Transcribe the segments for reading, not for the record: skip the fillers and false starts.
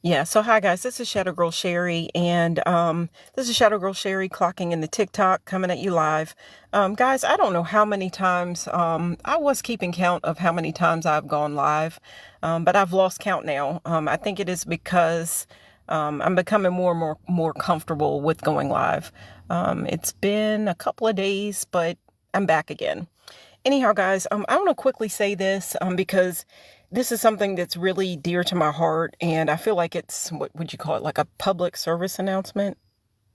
Yeah, so hi guys, this is Shadow Girl Sherry, and this is Shadow Girl Sherry clocking in the TikTok, coming at you live. Guys, I don't know how many times, I was keeping count of how many times I've gone live, but I've lost count now. I think it is because I'm becoming more comfortable with going live. It's been a couple of days, but I'm back again. Anyhow, guys, I want to quickly say this because this is something that's really dear to my heart, and I feel like it's, what would you call it, like a public service announcement?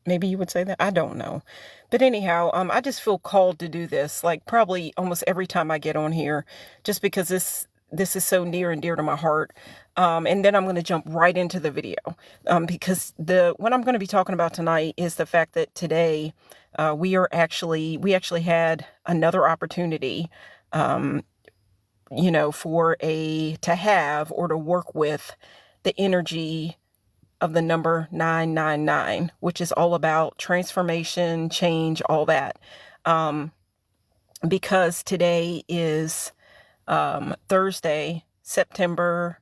Maybe you would say that. I don't know. But anyhow, I just feel called to do this, like probably almost every time I get on here, just because this is so near and dear to my heart. And then I'm going to jump right into the video, because what I'm going to be talking about tonight is the fact that today we actually had another opportunity, to have or to work with the energy of the number 999, which is all about transformation, change, all that. Because today is Thursday, September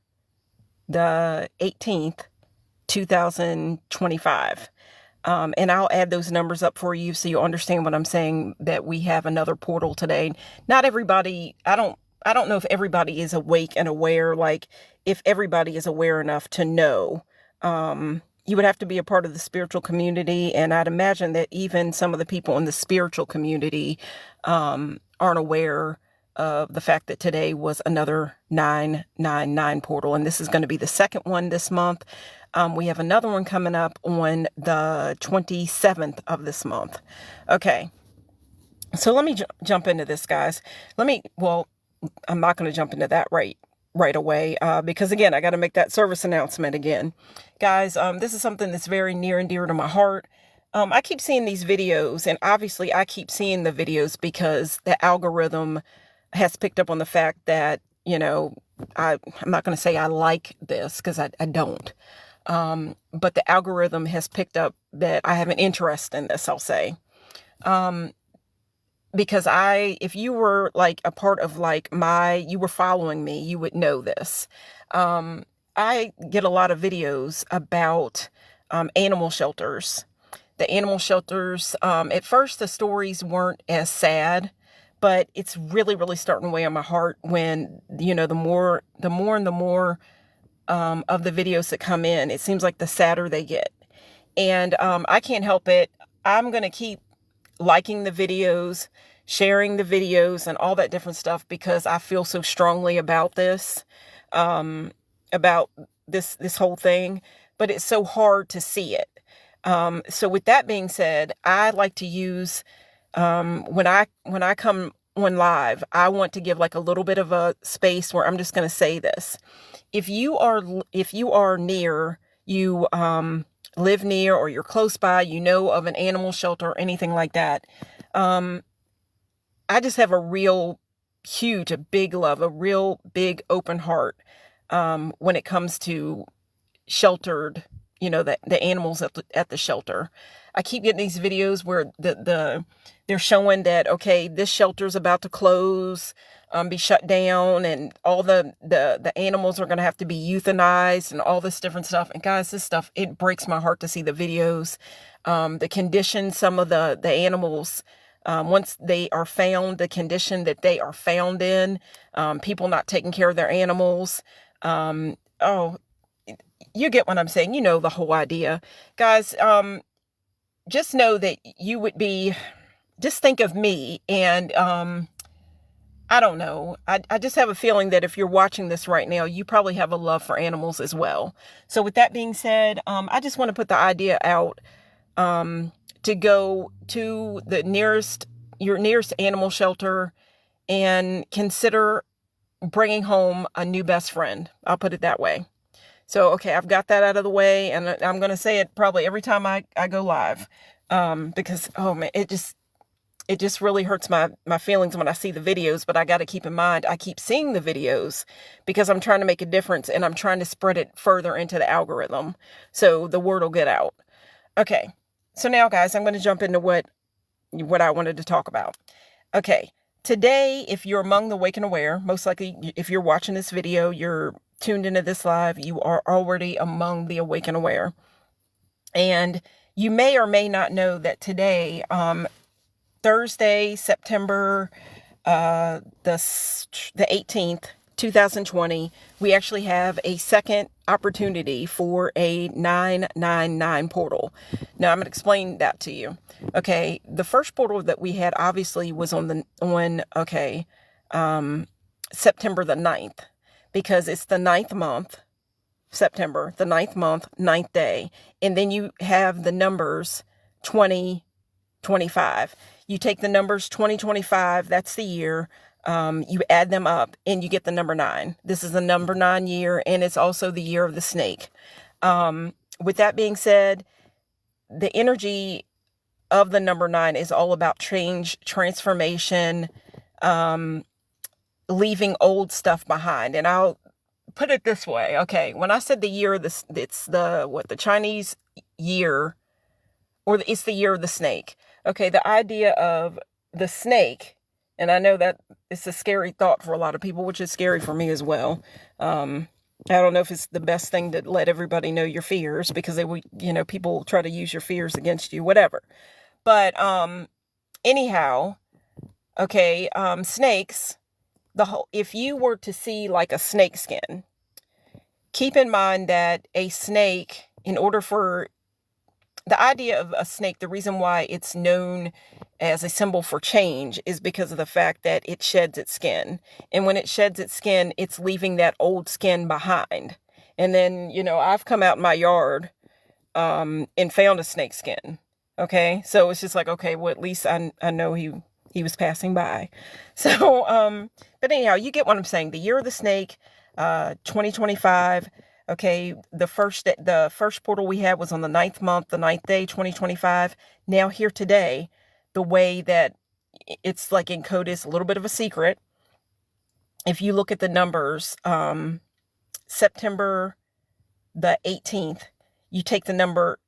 the 18th, 2025. And I'll add those numbers up for you so you understand what I'm saying, that we have another portal today. Not everybody, I don't know if everybody is awake and aware, like if everybody is aware enough to know. You would have to be a part of the spiritual community, and I'd imagine that even some of the people in the spiritual community aren't aware of the fact that today was another 999 portal, and this is going to be the second one this month. We have another one coming up on the 27th of this month. Okay, so let me jump into this, guys. I'm not going to jump into that right away, because again, I got to make that service announcement again. Guys, this is something that's very near and dear to my heart. I keep seeing these videos, and obviously I keep seeing the videos because the algorithm has picked up on the fact that, I'm not going to say I like this, because I don't. But the algorithm has picked up that I have an interest in this, I'll say. Because if you were like a part of you were following me, you would know this. I get a lot of videos about animal shelters. The animal shelters, at first the stories weren't as sad, but it's really, really starting to weigh on my heart when, the more of the videos that come in, it seems like the sadder they get. And I can't help it. I'm going to keep liking the videos, sharing the videos, and all that different stuff, because I feel so strongly about this whole thing, but it's so hard to see it. So with that being said, I like to use, when I come on live, I want to give like a little bit of a space where I'm just going to say this. If you are near, you live near, or you're close by, of an animal shelter or anything like that, I just have a real huge, a big love, a real big open heart when it comes to sheltered, the animals at the shelter. I keep getting these videos where they're showing that, okay, this shelter is about to close, be shut down, and all the animals are going to have to be euthanized and all this different stuff. And guys, this stuff, it breaks my heart to see the videos, the condition some of the animals, once they are found, the condition that they are found in, people not taking care of their animals. You get what I'm saying. The whole idea. Guys, just know that you would just think of me, and I don't know. I just have a feeling that if you're watching this right now, you probably have a love for animals as well. So with that being said, I just want to put the idea out to go to your nearest animal shelter and consider bringing home a new best friend. I'll put it that way. So, okay, I've got that out of the way, and I'm going to say it probably every time I go live, because, oh man, it just really hurts my feelings when I see the videos. But I got to keep in mind, I keep seeing the videos because I'm trying to make a difference, and I'm trying to spread it further into the algorithm so the word will get out. Okay, so now, guys, I'm going to jump into what I wanted to talk about. Okay, today, if you're among the awake and aware, most likely if you're watching this video, you're tuned into this live, you are already among the awake and aware. And you may or may not know that today, Thursday, September the 18th, 2020, we actually have a second opportunity for a 999 portal. Now I'm going to explain that to you. Okay, the first portal that we had obviously was on September the 9th, because it's the 9th month, September, the 9th month, 9th day. And then you have the numbers 2025. You take the numbers 2025, that's the year. You add them up and you get the number 9. This is the number 9 year, and it's also the year of the snake. With that being said, the energy of the number 9 is all about change, transformation, leaving old stuff behind. And I'll put it this way. Okay, when I said the year of the, it's the Chinese year, or it's the year of the snake. Okay, the idea of the snake, and I know that it's a scary thought for a lot of people, which is scary for me as well. I don't know if it's the best thing to let everybody know your fears, because they would, people try to use your fears against you, whatever. But anyhow, okay, snakes, if you were to see like a snake skin, keep in mind that a snake, in order for the idea of a snake, the reason why it's known as a symbol for change is because of the fact that it sheds its skin. And when it sheds its skin, it's leaving that old skin behind. And then, I've come out in my yard and found a snake skin. Okay, so it's just like, okay, well, at least I know he was passing by. So, but anyhow, you get what I'm saying. The year of the snake, 2025. Okay, the first portal we had was on the 9th month, the 9th day, 2025. Now here today, the way that it's like encoded is a little bit of a secret. If you look at the numbers, September the 18th, you take the number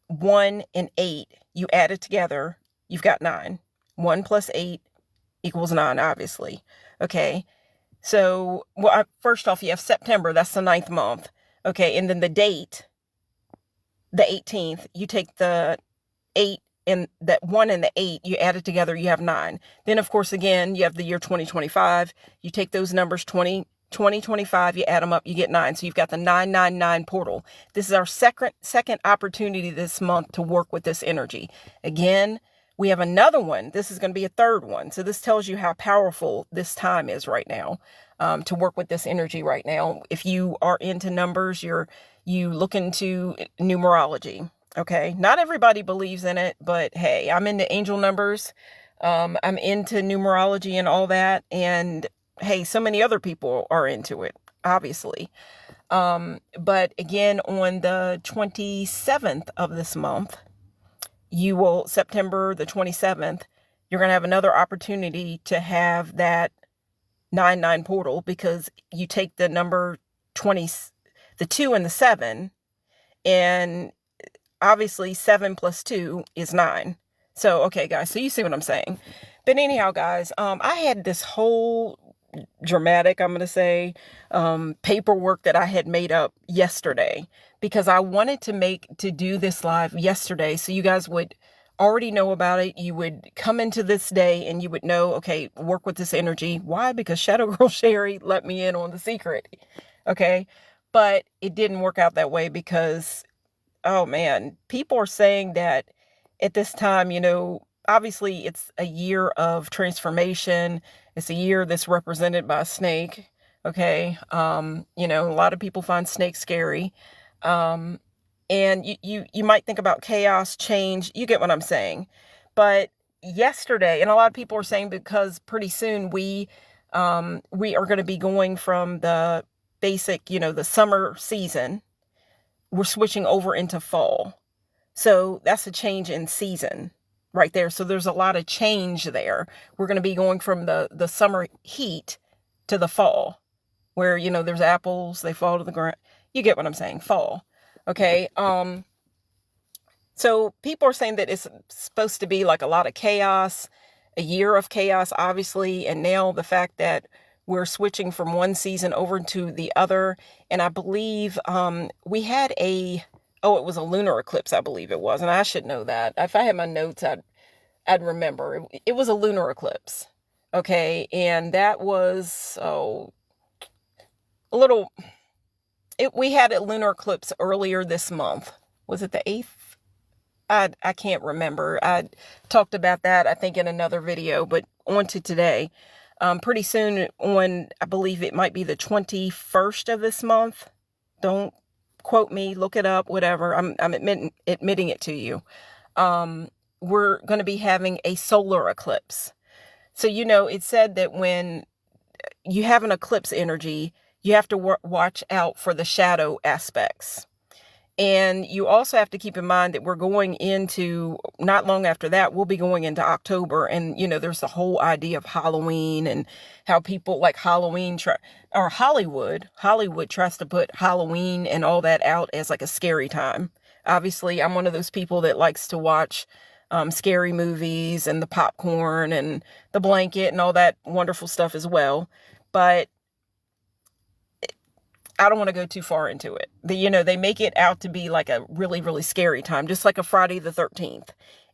1 and 8, you add it together, you've got 9. 1 plus 8 equals 9, obviously. Okay, so, first off, you have September, that's the 9th month. Okay, and then the date, the 18th, you take the 8 and that 1 and the 8, you add it together, you have 9. Then, of course, again, you have the year 2025. You take those numbers, 2025, you add them up, you get 9. So you've got the 999 portal. This is our second opportunity this month to work with this energy. Again, we have another one. This is going to be a third one. So this tells you how powerful this time is right now, to work with this energy right now. If you are into numbers, you look into numerology. Okay. Not everybody believes in it, but hey, I'm into angel numbers. I'm into numerology and all that. And hey, so many other people are into it, obviously. But again, on the 27th of this month, September the 27th, you're going to have another opportunity to have that 99 portal, because you take the number 20, the 2 and the 7, and obviously 7 plus 2 is 9. So, okay, guys, so you see what I'm saying. But anyhow, guys, I had this whole dramatic, I'm going to say, paperwork that I had made up yesterday, because I wanted to do this live yesterday so you guys would already know about it. You would come into this day and you would know, okay, work with this energy. Why? Because Shadow Girl Sherry let me in on the secret. Okay. But it didn't work out that way because, oh man, people are saying that at this time, obviously it's a year of transformation. It's a year that's represented by a snake. Okay. A lot of people find snakes scary. And you might think about chaos, change, you get what I'm saying. But yesterday, and a lot of people are saying because pretty soon we are going to be going from the basic, the summer season, we're switching over into fall. So that's a change in season right there. So there's a lot of change there. We're going to be going from the summer heat to the fall, where, there's apples, they fall to the ground. You get what I'm saying? Fall. Okay. So people are saying that it's supposed to be like a lot of chaos, a year of chaos, obviously. And now the fact that we're switching from one season over to the other. And I believe we had it was a lunar eclipse, I believe it was. And I should know that. If I had my notes, I'd remember. It was a lunar eclipse. Okay. And that was, we had a lunar eclipse earlier this month. Was it the 8th? I can't remember. I talked about that, I think, in another video, but on to today. Pretty soon on, I believe it might be the 21st of this month. Don't quote me, look it up, whatever. I'm admitting it to you. We're going to be having a solar eclipse. So, it said that when you have an eclipse energy, you have to watch out for the shadow aspects. And you also have to keep in mind that we're going into, not long after that, we'll be going into October. And, there's the whole idea of Halloween and how people like Halloween or Hollywood tries to put Halloween and all that out as like a scary time. Obviously, I'm one of those people that likes to watch scary movies and the popcorn and the blanket and all that wonderful stuff as well. But I don't want to go too far into it. They make it out to be like a really, really scary time, just like a Friday the 13th.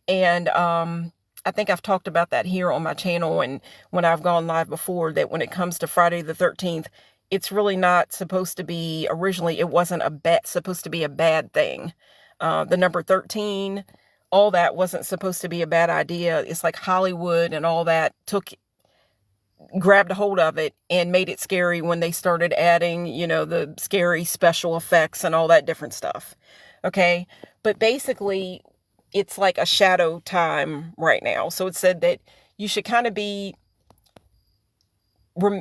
And I think I've talked about that here on my channel and when I've gone live before, that when it comes to Friday the 13th, it's really not supposed to be, originally it wasn't supposed to be a bad thing. The number 13, all that wasn't supposed to be a bad idea. It's like Hollywood and all that grabbed a hold of it and made it scary when they started adding, the scary special effects and all that different stuff. Okay. But basically it's like a shadow time right now. So it said that you should kind of be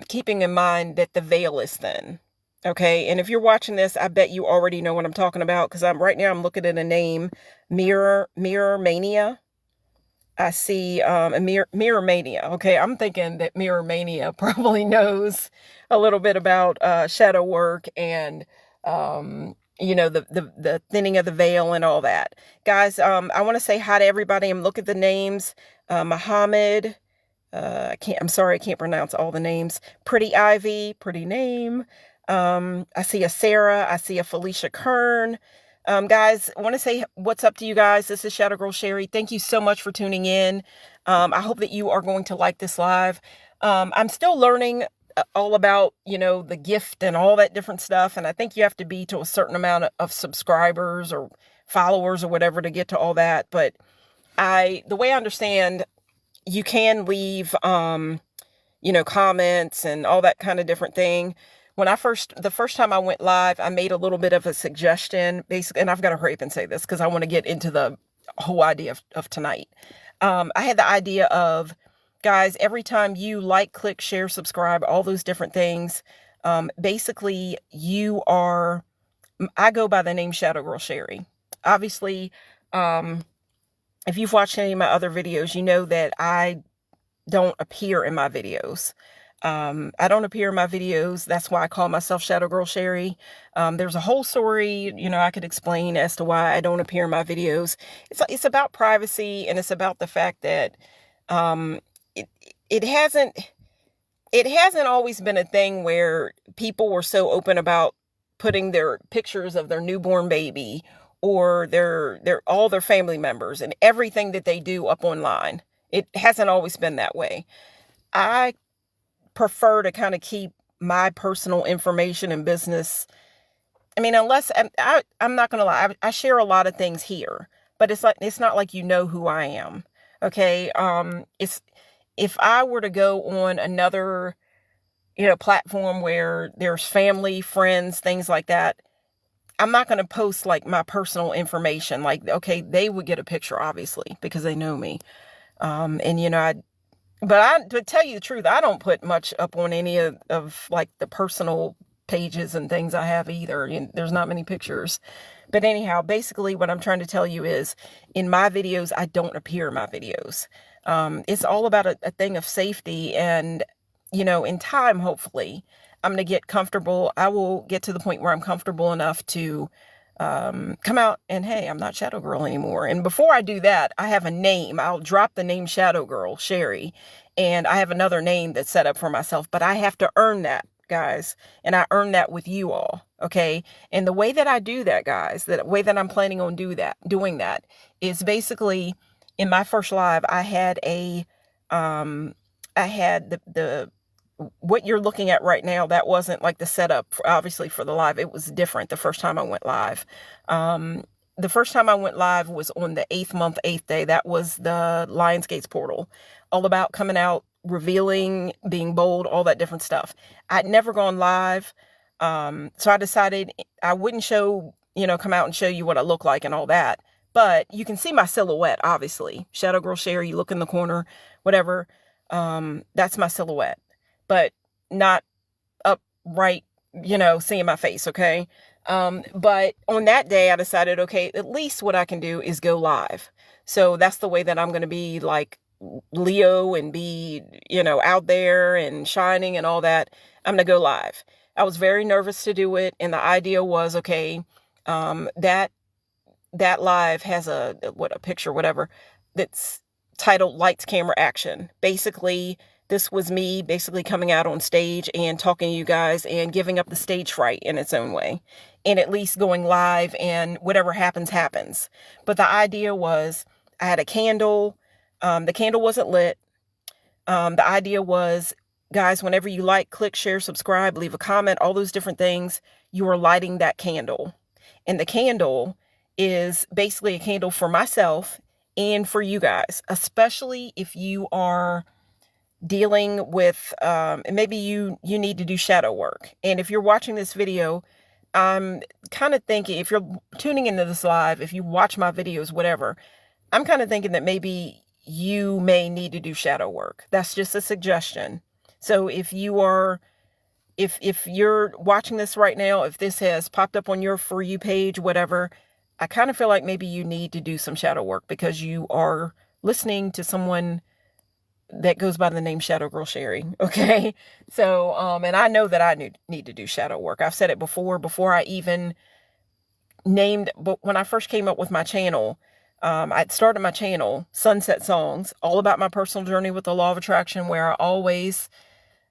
keeping in mind that the veil is thin. Okay. And if you're watching this, I bet you already know what I'm talking about, because I'm looking at a name, Mirror Mania. I see Mirror Mania. Okay, I'm thinking that Mirror Mania probably knows a little bit about shadow work and the thinning of the veil and all that. Guys, I want to say hi to everybody and look at the names. Muhammad, I'm sorry, I can't pronounce all the names. Pretty Ivy, pretty name. I see a Sarah, I see a Felicia Kern. Guys, I want to say what's up to you guys. This is Shadow Girl Sherry. Thank you so much for tuning in. I hope that you are going to like this live. I'm still learning all about, the gift and all that different stuff. And I think you have to be to a certain amount of subscribers or followers or whatever to get to all that. But the way I understand, you can leave, comments and all that kind of different thing. When the first time I went live, I made a little bit of a suggestion, basically, and I've got to hurry up and say this because I want to get into the whole idea of tonight. I had the idea of, guys, every time you like, click, share, subscribe, all those different things, basically I go by the name Shadow Girl Sherry. Obviously, if you've watched any of my other videos, you know that I don't appear in my videos. I don't appear in my videos. That's why I call myself Shadow Girl Sherry. There's a whole story, I could explain as to why I don't appear in my videos. It's about privacy, and it's about the fact that, it hasn't always been a thing where people were so open about putting their pictures of their newborn baby or all their family members and everything that they do up online. It hasn't always been that way. I prefer to kind of keep my personal information and business. I mean, unless I'm not going to lie, I share a lot of things here, but it's not like who I am. Okay. If I were to go on another, platform where there's family, friends, things like that, I'm not going to post like my personal information. Like, okay, they would get a picture obviously because they know me. But to tell you the truth, I don't put much up on any of like the personal pages and things I have either. There's not many pictures. But anyhow, basically what I'm trying to tell you is in my videos, I don't appear in my videos. It's all about a thing of safety. And, in time, hopefully, I'm going to get comfortable. I will get to the point where I'm comfortable enough to come out and, hey, I'm not Shadow Girl anymore. And before I do that, I have a name. I'll drop the name Shadow Girl Sherry. And I have another name that's set up for myself, but I have to earn that, guys. And I earn that with you all. Okay. And the way that I do that, guys, the way that I'm planning on doing that is basically in my first live, I had the what you're looking at right now. That wasn't like the setup obviously for the live. It was different the first time I went live. The first time I went live was on the 8th month, 8th day. That was the Lionsgates portal, all about coming out, revealing, being bold, all that different stuff. I'd never gone live. So I decided I wouldn't come out and show you what I look like and all that. But you can see my silhouette, obviously. Shadow Girl Sherry, you look in the corner, whatever. That's my silhouette. But not upright, seeing my face, okay? But on that day, I decided, okay, at least what I can do is go live. So that's the way that I'm going to be like Leo and be, out there and shining and all that. I'm going to go live. I was very nervous to do it. And the idea was, okay, that live has a picture, whatever, that's titled Lights, Camera, Action. Basically, this was me basically coming out on stage and talking to you guys and giving up the stage fright in its own way. And at least going live and whatever happens, happens. But the idea was I had a candle. The candle wasn't lit. The idea was, guys, whenever you like, click, share, subscribe, leave a comment, all those different things, you are lighting that candle. And the candle is basically a candle for myself and for you guys, especially if you are dealing with, maybe you need to do shadow work. And if you're watching this video, I'm kind of thinking, if you're tuning into this live, if you watch my videos, whatever, I'm kind of thinking that maybe you may need to do shadow work. That's just a suggestion. So if you're watching this right now, if this has popped up on your For You page, whatever, I kind of feel like maybe you need to do some shadow work because you are listening to someone that goes by the name Shadow Girl Sherry. Okay. So, and I know that I need to do shadow work. I've said it before I even but when I first came up with my channel, I'd started my channel, Sunset Songs, all about my personal journey with the law of attraction, where I always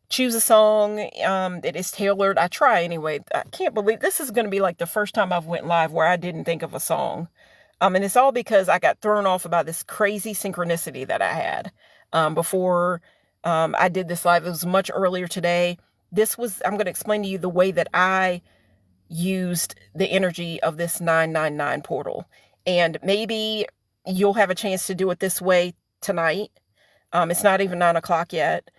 choose a song that is tailored. I try anyway. I can't believe this is going to be like the first time I've went live where I didn't think of a song. And it's all because I got thrown off about this crazy synchronicity that I had before I did this live. It was much earlier today. I'm going to explain to you the way that I used the energy of this 999 portal. And maybe you'll have a chance to do it this way tonight. It's not even 9 o'clock yet.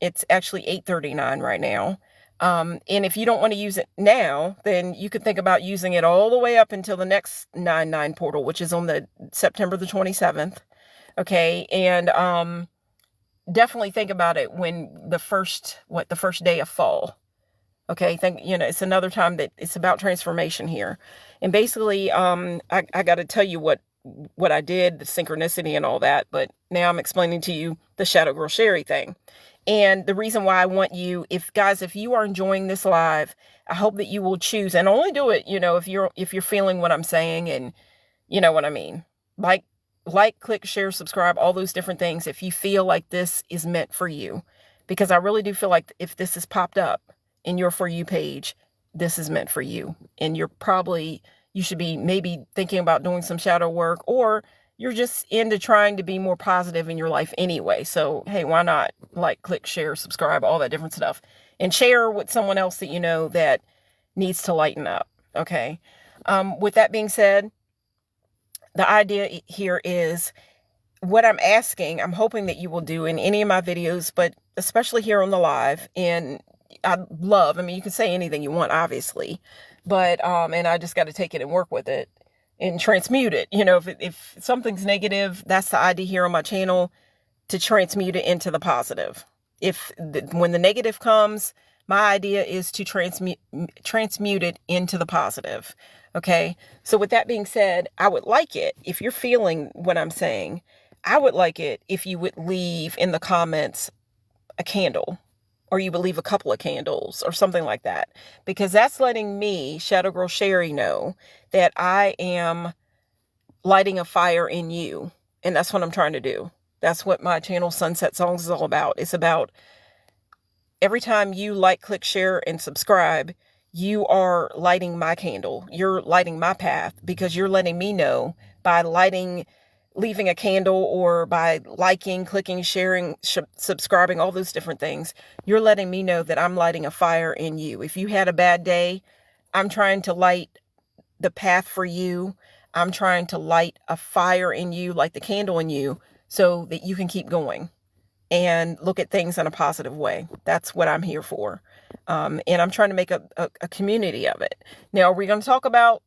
It's actually 8:39 right now. And if you don't want to use it now, then you could think about using it all the way up until the next 9/9 portal, which is on the September the 27th. Okay. And, definitely think about it when the first day of fall. Okay. It's another time that it's about transformation here. And basically, I got to tell you what I did, the synchronicity and all that, but now I'm explaining to you the Shadow Girl Sherry thing. And the reason why I want you, if you are enjoying this live, I hope that you will choose and only do it, if you're feeling what I'm saying and you know what I mean. Like, click, share, subscribe, all those different things. If you feel like this is meant for you, because I really do feel like if this has popped up in your For You page, this is meant for you. And you should be maybe thinking about doing some shadow work, or you're just into trying to be more positive in your life anyway. So, hey, why not like, click, share, subscribe, all that different stuff, and share with someone else that you know that needs to lighten up. Okay. With that being said, the idea here is what I'm hoping that you will do in any of my videos, but especially here on the live. And you can say anything you want, obviously, but, and I just got to take it and work with it and transmute it. If something's negative, that's the idea here on my channel, to transmute it into the positive. When the negative comes, my idea is to transmute it into the positive. Okay. So with that being said, I would like it, if you're feeling what I'm saying, I would like it if you would leave in the comments a candle, or you would leave a couple of candles or something like that, because that's letting me, Shadow Girl Sherry, know that I am lighting a fire in you. And that's what I'm trying to do. That's what my channel Sunset Songs is all about. It's about every time you like, click, share, and subscribe, you are lighting my candle. You're lighting my path because you're letting me know by leaving a candle, or by liking, clicking, sharing, subscribing, all those different things. You're letting me know that I'm lighting a fire in you. If you had a bad day, I'm trying to light the path for you. I'm trying to light a fire in you, light the candle in you, so that you can keep going and look at things in a positive way. That's what I'm here for. And I'm trying to make a community of it. Now, are we going to talk about,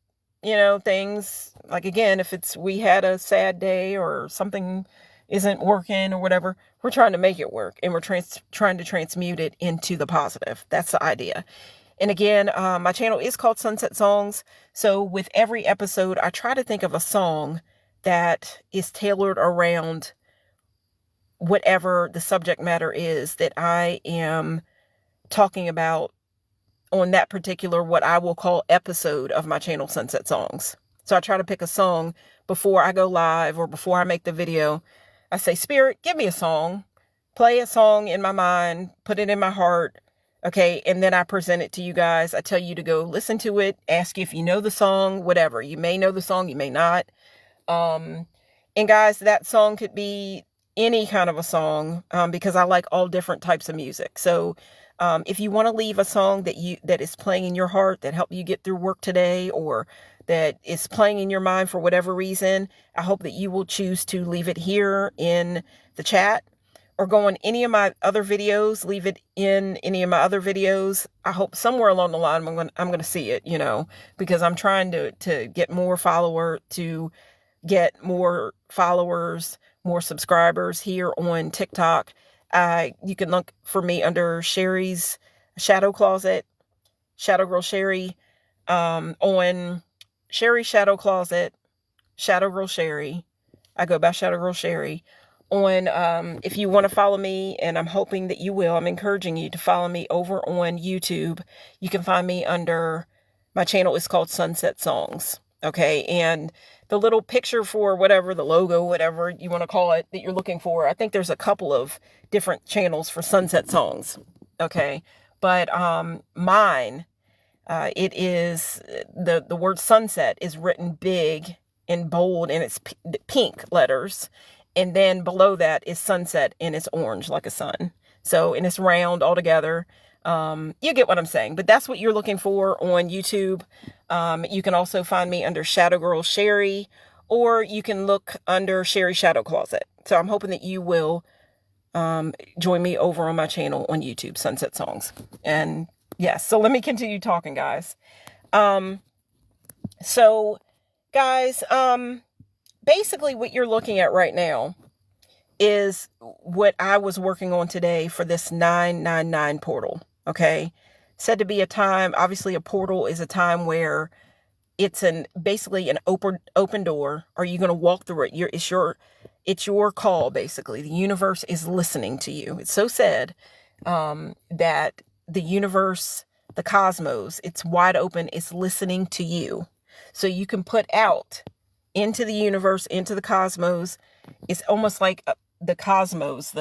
things like, again, if we had a sad day or something isn't working or whatever, we're trying to make it work, and we're trying to transmute it into the positive. That's the idea. And again, my channel is called Sunset Songs. So with every episode, I try to think of a song that is tailored around whatever the subject matter is that I am talking about on that particular, what I will call, episode of my channel Sunset Songs. So I try to pick a song before I go live or before I make the video. I say, Spirit, give me a song. Play a song in my mind, put it in my heart. Okay, and then I present it to you guys. I tell you to go listen to it, ask you if you know the song, whatever. You may know the song, you may not. And guys, that song could be any kind of a song, because I like all different types of music. So if you want to leave a song that is playing in your heart, that helped you get through work today, or that is playing in your mind for whatever reason, I hope that you will choose to leave it here in the chat, or go on any of my other videos, leave it in any of my other videos. I hope somewhere along the line I'm going to see it, because I'm trying to get more followers, more subscribers here on TikTok. You can look for me under Sherry's Shadow Closet, Shadow Girl Sherry, on Sherry Shadow Closet, Shadow Girl Sherry. I go by Shadow Girl Sherry. On, if you want to follow me, and I'm hoping that you will, I'm encouraging you to follow me over on YouTube. You can find me under, my channel is called Sunset Songs. Okay, and the little picture for whatever, the logo, whatever you want to call it, that you're looking for, I think there's a couple of different channels for Sunset Songs. Okay, but mine, it is, the word sunset is written big in bold, and it's pink letters. And then below that is sunset, and it's orange like a sun. So, and it's round all together. You get what I'm saying, but that's what you're looking for on YouTube. You can also find me under Shadow Girl Sherry, or you can look under Sherry Shadow Closet. So I'm hoping that you will join me over on my channel on YouTube, Sunset Songs. And yes, so let me continue talking, guys. So guys, basically what you're looking at right now is what I was working on today for this 999 portal. Okay. Said to be a time, obviously a portal is a time where it's basically an open door. Are you going to walk through it? It's your call. Basically, the universe is listening to you. It's so said, that the universe, the cosmos, it's wide open. It's listening to you. So you can put out into the universe, into the cosmos. It's almost like the cosmos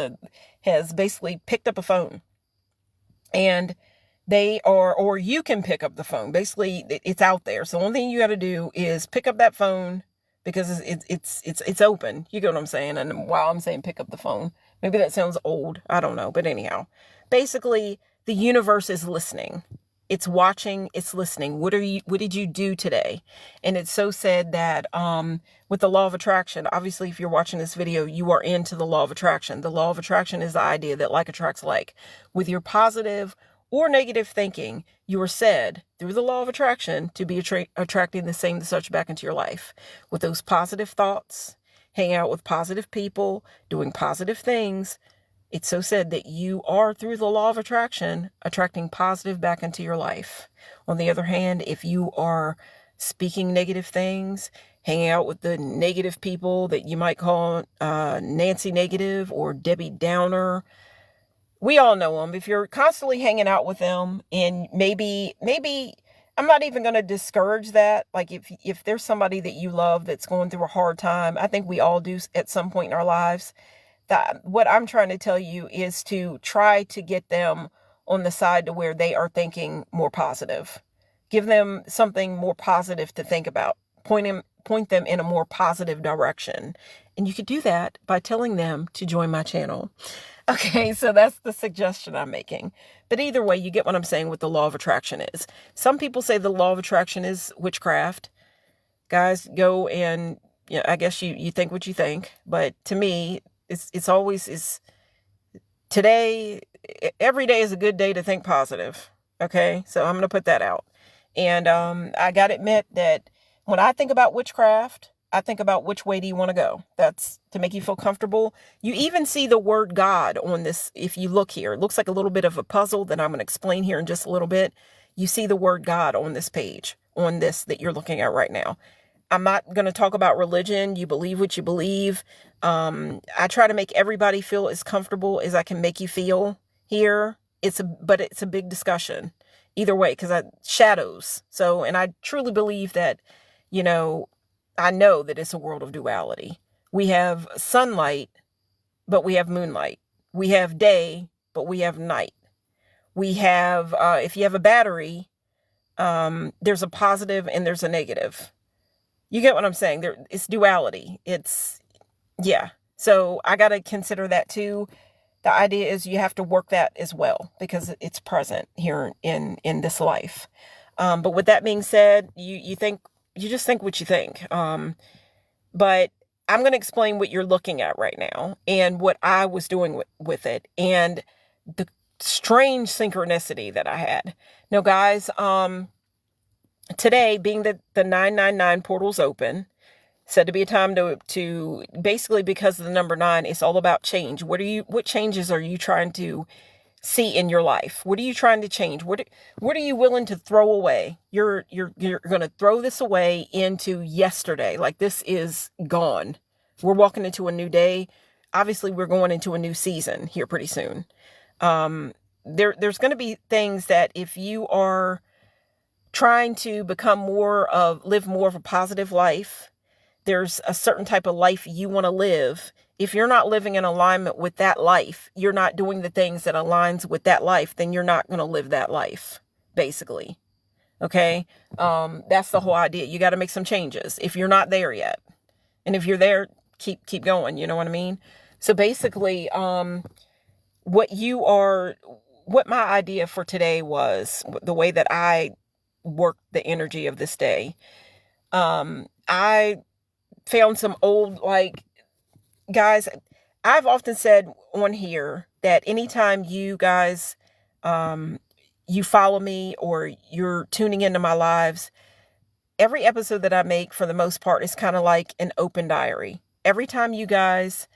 has basically picked up a phone, and or you can pick up the phone. Basically, it's out there. So the only thing you got to do is pick up that phone, because it's open. You get what I'm saying? And while I'm saying pick up the phone, maybe that sounds old. I don't know. But anyhow, basically the universe is listening. It's watching, it's listening. What did you do today? And it's so said that with the law of attraction, obviously if you're watching this video, you are into the law of attraction. The law of attraction is the idea that like attracts like. With your positive or negative thinking, you are said through the law of attraction to be attracting the same such back into your life. With those positive thoughts, hanging out with positive people, doing positive things, it's so said that you are, through the law of attraction, attracting positive back into your life. On the other hand, if you are speaking negative things, hanging out with the negative people that you might call Nancy Negative or Debbie Downer, we all know them. If you're constantly hanging out with them, and maybe I'm not even going to discourage that. Like if there's somebody that you love that's going through a hard time, I think we all do at some point in our lives. what I'm trying to tell you is to try to get them on the side to where they are thinking more positive. Give them something more positive to think about. Point them in a more positive direction. And you could do that by telling them to join my channel. Okay, so that's the suggestion I'm making. But either way, you get what I'm saying what the law of attraction is. Some people say the law of attraction is witchcraft. Guys, go and, I guess you think what you think. But to me, it's always today, every day is a good day to think positive. Okay, so I'm going to put that out. And I got to admit that when I think about witchcraft, I think about which way do you want to go. That's to make you feel comfortable. You even see the word God on this. If you look here, it looks like a little bit of a puzzle that I'm going to explain here in just a little bit. You see the word God on this page, on this that you're looking at right now. I'm not going to talk about religion. You believe what you believe. I try to make everybody feel as comfortable as I can make you feel here. But it's a big discussion either way, because shadows. So, and I truly believe that, I know that it's a world of duality. We have sunlight, but we have moonlight. We have day, but we have night. We have, if you have a battery, there's a positive and there's a negative. You get what I'm saying? It's duality. Yeah. So I got to consider that too. The idea is you have to work that as well because it's present here in this life. But with that being said, you just think what you think. But I'm going to explain what you're looking at right now and what I was doing with it and the strange synchronicity that I had. Now, guys, today being that the 999 portal's open, said to be a time to basically, because of the number 9, it's all about change. What changes are you trying to see in your life? What are you trying to change? What are you willing to throw away? You're going to throw this away into yesterday. Like, this is gone. We're walking into a new day. Obviously, we're going into a new season here pretty soon. There's going to be things that if you are trying to live more of a positive life, there's a certain type of life you want to live. If you're not living in alignment with that life, you're not doing the things that aligns with that life, then you're not going to live that life, basically. Okay? That's the whole idea. You got to make some changes if you're not there yet. And if you're there, keep going. You know what I mean? So basically, what my idea for today was, the way that I worked the energy of this day, I found some old, guys, I've often said on here that anytime you guys, you follow me or you're tuning into my lives, every episode that I make for the most part is kind of like an open diary. Every time you guys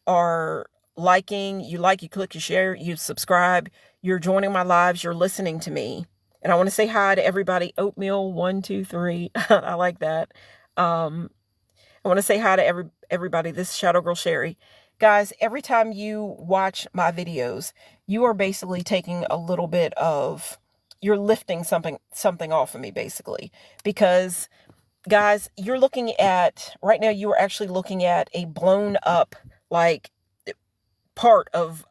are liking, you click, you share, you subscribe, you're joining my lives, you're listening to me. And I want to say hi to everybody. Oatmeal 123. I like that. I want to say hi to everybody. This is Shadow Girl Sherry. Guys, every time you watch my videos, you are basically taking a little bit of, you're lifting something off of me, basically. Because, guys, right now you are actually looking at a blown up, part of,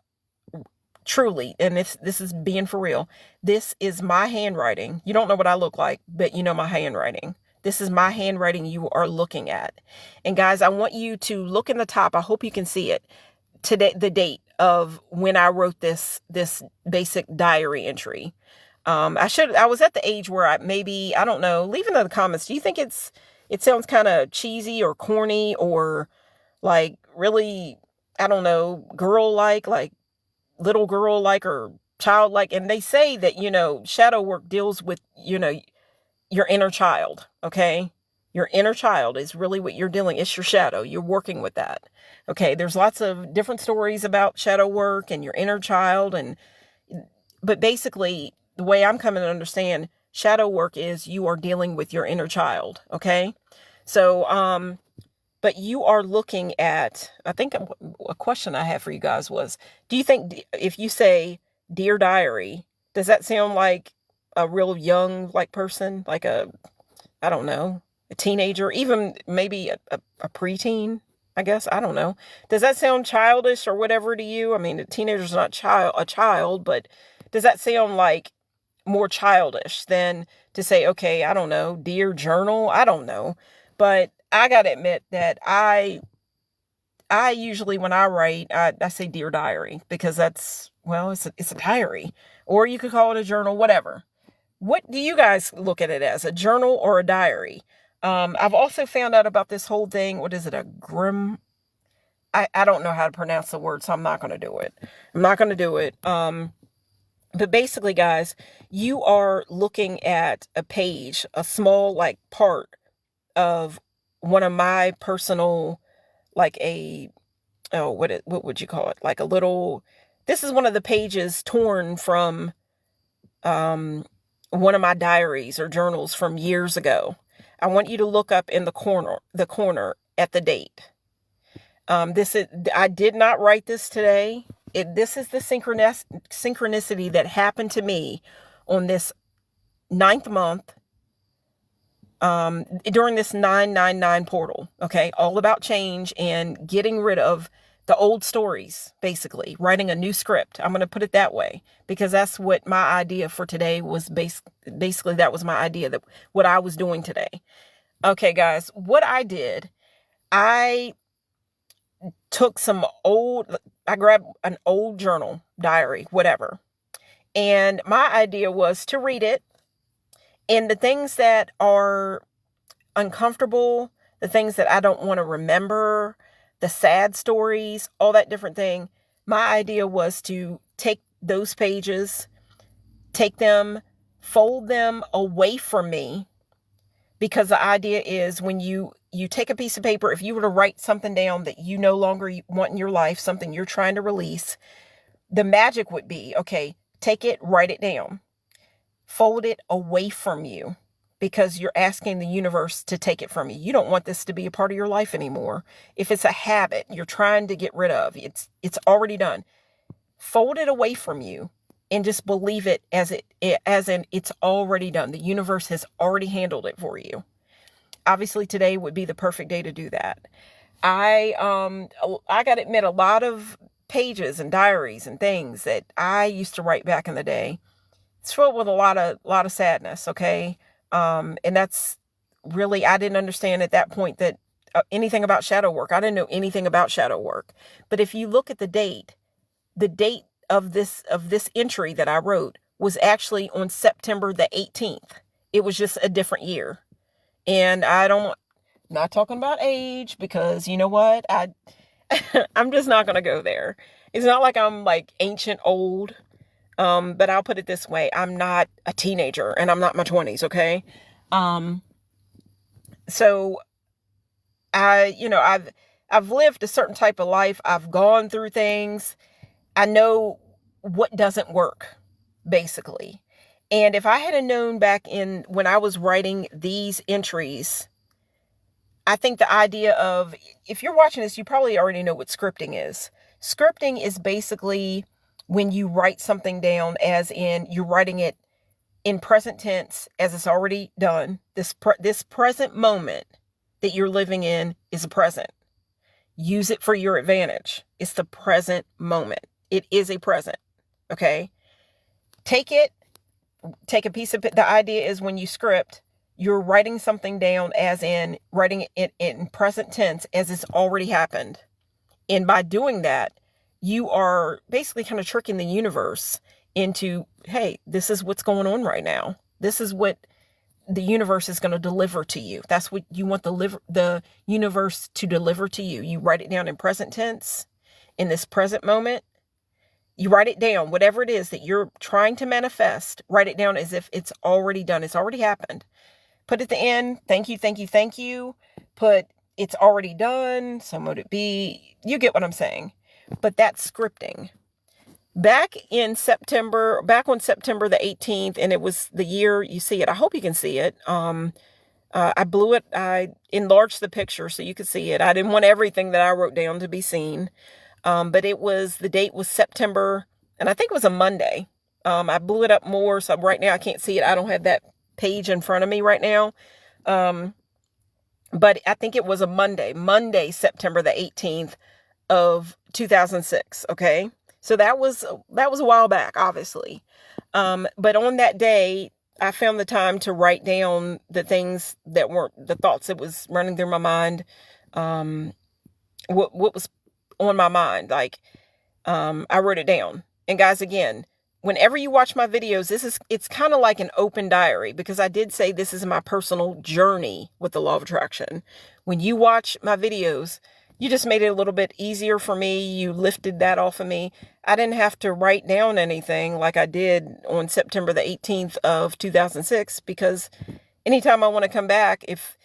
truly, and this is being for real, this is my handwriting. You don't know what I look like, but you know my handwriting. This is my handwriting you are looking at. And guys, I want you to look in the top. I hope you can see it. Today, the date of when I wrote this basic diary entry. I was at the age where I don't know, leave in the comments. Do you think it sounds kind of cheesy or corny or really, I don't know, girl-like, little girl-like or childlike? And they say that, shadow work deals with, your inner child, okay? Your inner child is really what you're dealing. It's your shadow. You're working with that, okay? There's lots of different stories about shadow work and your inner child. But basically, the way I'm coming to understand shadow work is you are dealing with your inner child, okay? So, but you are looking at, I think a question I have for you guys was, do you think if you say, Dear Diary, does that sound like a real young person, I don't know, a teenager, even maybe a preteen? I guess. I don't know. Does that sound childish or whatever to you? I mean, a teenager's not a child, but does that sound like more childish than to say, okay, I don't know, dear journal? I don't know. But I got to admit that I usually, when I write, I say dear diary, because that's, well, it's a diary, or you could call it a journal, whatever. What do you guys look at it as, a journal or a diary? I've also found out about this whole thing. What is it? A grim? I don't know how to pronounce the word, so I'm not going to do it. I'm not going to do it. But basically, guys, you are looking at a page, a small, like, part of one of my personal, like what would you call it? Like a little, this is one of the pages torn from one of my diaries or journals from years ago. I want you to look up in the corner at the date. I did not write this today. This is the synchronicity that happened to me on this 9th month, during this 999 portal. Okay. All about change and getting rid of the old stories, basically writing a new script. I'm going to put it that way, because that's what my idea for today was. Basically, that was my idea, that what I was doing today. Okay, guys, what I did, I grabbed an old journal, diary, whatever. And my idea was to read it, and the things that are uncomfortable, the things that I don't want to remember, the sad stories, all that different thing. My idea was to take those pages, take them, fold them away from me, because the idea is when you take a piece of paper, if you were to write something down that you no longer want in your life, something you're trying to release, the magic would be, okay, take it, write it down, fold it away from you, because you're asking the universe to take it from you. You don't want this to be a part of your life anymore. If it's a habit you're trying to get rid of, it's already done. Fold it away from you and just believe it as in it's already done. The universe has already handled it for you. Obviously, today would be the perfect day to do that. I got to admit, a lot of pages and diaries and things that I used to write back in the day, it's filled with a lot of sadness. Okay. And that's really, I didn't understand at that point that anything about shadow work. I didn't know anything about shadow work. But if you look at the date of this entry that I wrote was actually on September the 18th. It was just a different year. And not talking about age, because you know what? I'm just not going to go there. It's not like I'm like ancient old. But I'll put it this way. I'm not a teenager, and I'm not in my 20s. Okay. So I've lived a certain type of life. I've gone through things. I know what doesn't work, basically. And if I had known back when I was writing these entries, I think the idea of, if you're watching this, you probably already know what scripting is. Scripting is basically when you write something down, as in you're writing it in present tense, as it's already done. This present moment that you're living in is a present. Use it for your advantage. It's the present moment. It is a present. Okay. Take a piece of it. The idea is when you script, you're writing something down, as in writing it in present tense, as it's already happened. And by doing that, you are basically kind of tricking the universe into, hey, this is what's going on right now. This is what the universe is going to deliver to you. That's what you want the universe to deliver to you. You write it down in present tense, in this present moment. You write it down, whatever it is that you're trying to manifest, write it down as if it's already done. It's already happened. Put at the end, thank you, thank you, thank you. Put, it's already done. So would it be, you get what I'm saying. But that's scripting. Back on September the 18th, and it was the year, you see it. I hope you can see it. I blew it. I enlarged the picture so you could see it. I didn't want everything that I wrote down to be seen. But the date was September, and I think it was a Monday. I blew it up more. So right now I can't see it. I don't have that page in front of me right now. but I think it was a Monday, September the 18th of 2006. Okay. So that was a while back, obviously. But on that day, I found the time to write down the things that weren't the thoughts that was running through my mind. What was on my mind. Like, I wrote it down. And guys, again, whenever you watch my videos, it's kind of like an open diary, because I did say this is my personal journey with the law of attraction. When you watch my videos, you just made it a little bit easier for me. You lifted that off of me. I didn't have to write down anything like I did on September the 18th of 2006, because anytime I want to come back, if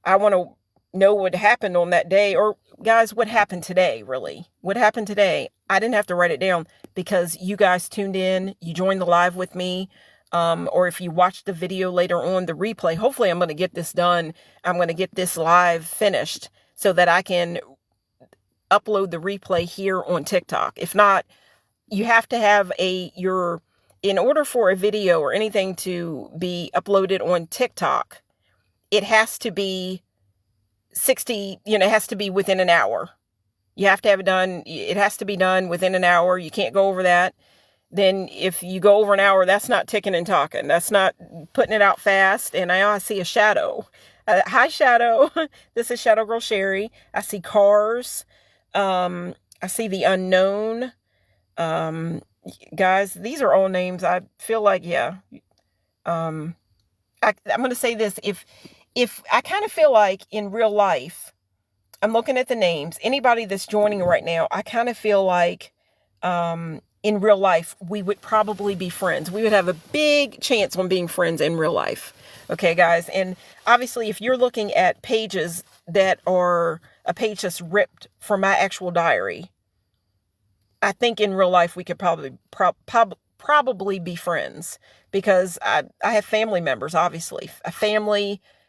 I want to know what happened on that day, or guys, what happened today, really, what happened today, I didn't have to write it down, because you guys tuned in, you joined the live with me. Or if you watch the video later on, the replay, hopefully I'm going to get this done. I'm going to get this live finished so that I can upload the replay here on TikTok. If not, you have to have in order for a video or anything to be uploaded on TikTok, it has to be 60, it has to be within an hour. You have to have it done. It has to be done within an hour. You can't go over that. Then if you go over an hour, that's not ticking and talking. That's not putting it out fast. And I see a shadow. Hi, Shadow. This is Shadow Girl Sherry. I see cars. I see the unknown. Guys, these are all names. I feel like, yeah. I'm going to say this. If I kind of feel like in real life, I'm looking at the names, anybody that's joining right now, I kind of feel like, in real life, we would probably be friends. We would have a big chance on being friends in real life. Okay, guys. And obviously, if you're looking at pages that are a page that's ripped from my actual diary, I think in real life, we could probably be friends, because I have family members, obviously,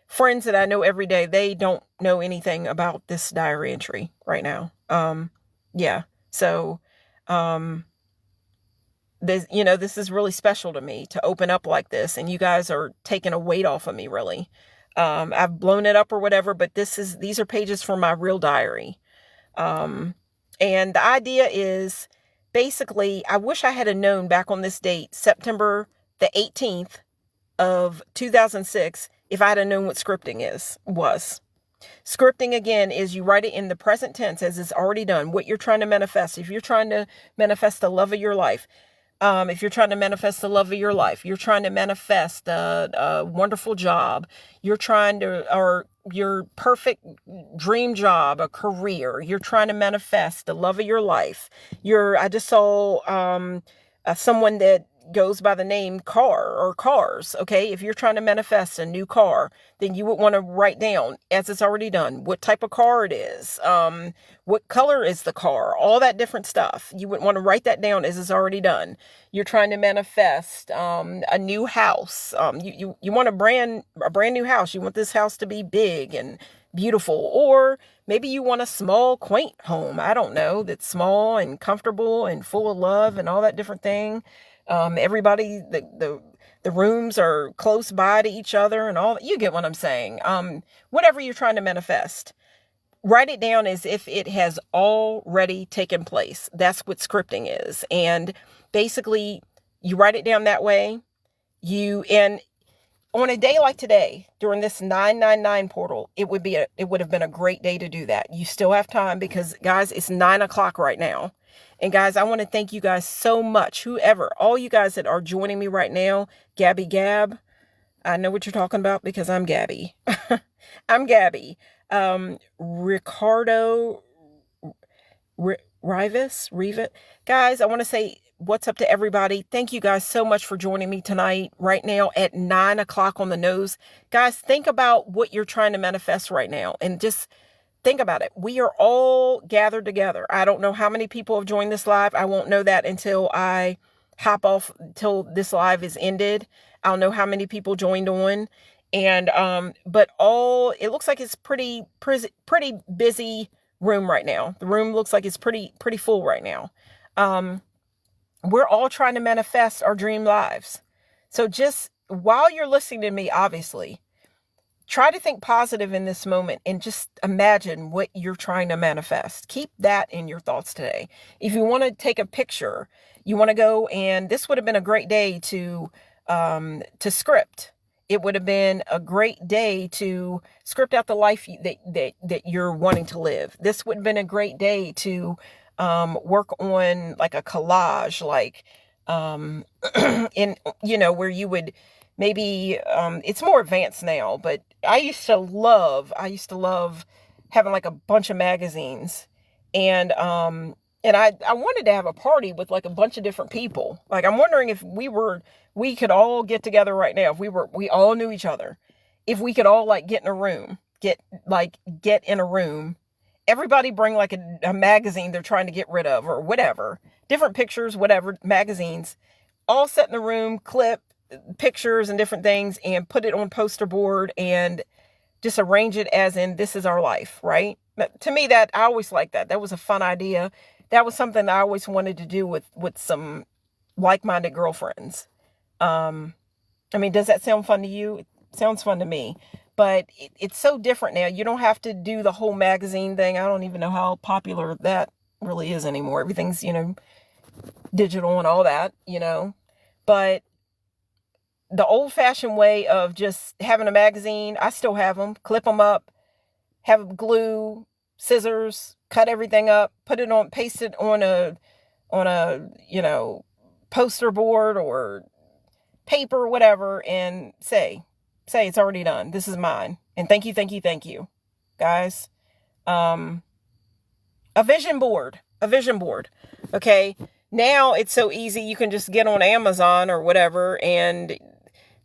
friends that I know every day. They don't know anything about this diary entry right now. Yeah. So, this is really special to me to open up like this, and you guys are taking a weight off of me, really. I've blown it up or whatever, but these are pages from my real diary. And the idea is basically, I wish I had known back on this date, September the 18th of 2006, if I had known what scripting was. Scripting, again, is you write it in the present tense as it's already done, what you're trying to manifest. If you're trying to manifest the love of your life, you're trying to manifest a wonderful job, or your perfect dream job, a career, you're trying to manifest the love of your life. I just saw someone that goes by the name Cars. Okay. If you're trying to manifest a new car, then you would want to write down, as it's already done, what type of car it is, what color is the car, all that different stuff. You would want to write that down as it's already done. You're trying to manifest a new house. You want a brand new house. You want this house to be big and beautiful, or maybe you want a small, quaint home. I don't know, that's small and comfortable and full of love and all that different thing. Everybody, the rooms are close by to each other and all. You get what I'm saying. Whatever you're trying to manifest, write it down as if it has already taken place. That's what scripting is. And basically, you write it down that way. And on a day like today, during this 999 portal, it would have been a great day to do that. You still have time, because guys, it's 9:00 right now. And guys, I want to thank you guys so much. All you guys that are joining me right now, Gabby Gab, I know what you're talking about, because I'm Gabby. I'm Gabby. Ricardo Rivas. Guys, I want to say what's up to everybody. Thank you guys so much for joining me tonight, right now at 9:00 on the nose. Guys, think about what you're trying to manifest right now, and just think about it. We are all gathered together. I don't know how many people have joined this live. I won't know that until I hop off, till this live is ended. I'll know how many people joined on. And, but it looks like it's pretty busy room right now. The room looks like it's pretty full right now. We're all trying to manifest our dream lives. So just while you're listening to me, obviously, try to think positive in this moment and just imagine what you're trying to manifest. Keep that in your thoughts today. If you want to take a picture, you want to go, and this would have been a great day to script. It would have been a great day to script out the life that you're wanting to live. This would have been a great day to work on like a collage, like in, where you would maybe, it's more advanced now, but I used to love having like a bunch of magazines, and I wanted to have a party with like a bunch of different people. Like, I'm wondering if we could all get together right now. If we all knew each other, if we could all like get in a room, everybody bring like a magazine they're trying to get rid of or whatever, different pictures, whatever, magazines, all set in the room, clip pictures and different things, and put it on poster board and just arrange it as in, this is our life, right? But to me, that I always liked that. That was a fun idea. That was something that I always wanted to do with some like-minded girlfriends. I mean, does that sound fun to you? It sounds fun to me, but it's so different now. You don't have to do the whole magazine thing. I don't even know how popular that really is anymore. Everything's, digital and all that, but the old-fashioned way of just having a magazine, I still have them, clip them up, have glue, scissors, cut everything up, paste it on a poster board or paper or whatever, and say it's already done. This is mine. And thank you, guys. A vision board. Okay. Now it's so easy. You can just get on Amazon or whatever, and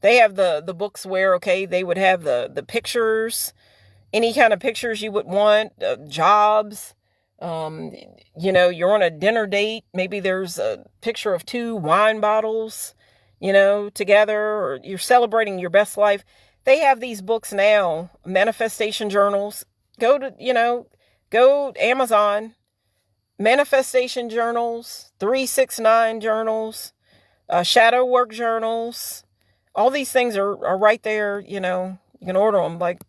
they have the books where, okay, they would have the pictures, any kind of pictures you would want, jobs. You're on a dinner date. Maybe there's a picture of 2 wine bottles, together, or you're celebrating your best life. They have these books now, manifestation journals. Go Amazon, manifestation journals, 369 journals, shadow work journals. All these things are right there. You can order them, like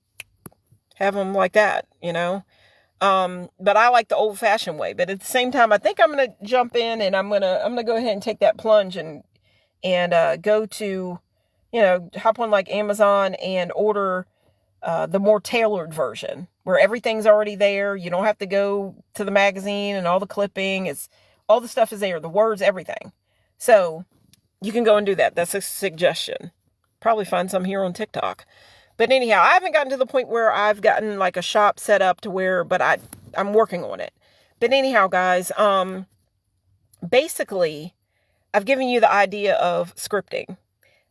have them like that, but I like the old fashioned way. But at the same time, I think I'm going to jump in, and I'm going to go ahead and take that plunge and go to, hop on like Amazon and order the more tailored version where everything's already there. You don't have to go to the magazine and all the clipping. All the stuff is there, the words, everything. So you can go and do that. That's a suggestion. Probably find some here on TikTok. But anyhow, I haven't gotten to the point where I've gotten like a shop set up to where, but I'm working on it. But anyhow, guys, basically, I've given you the idea of scripting.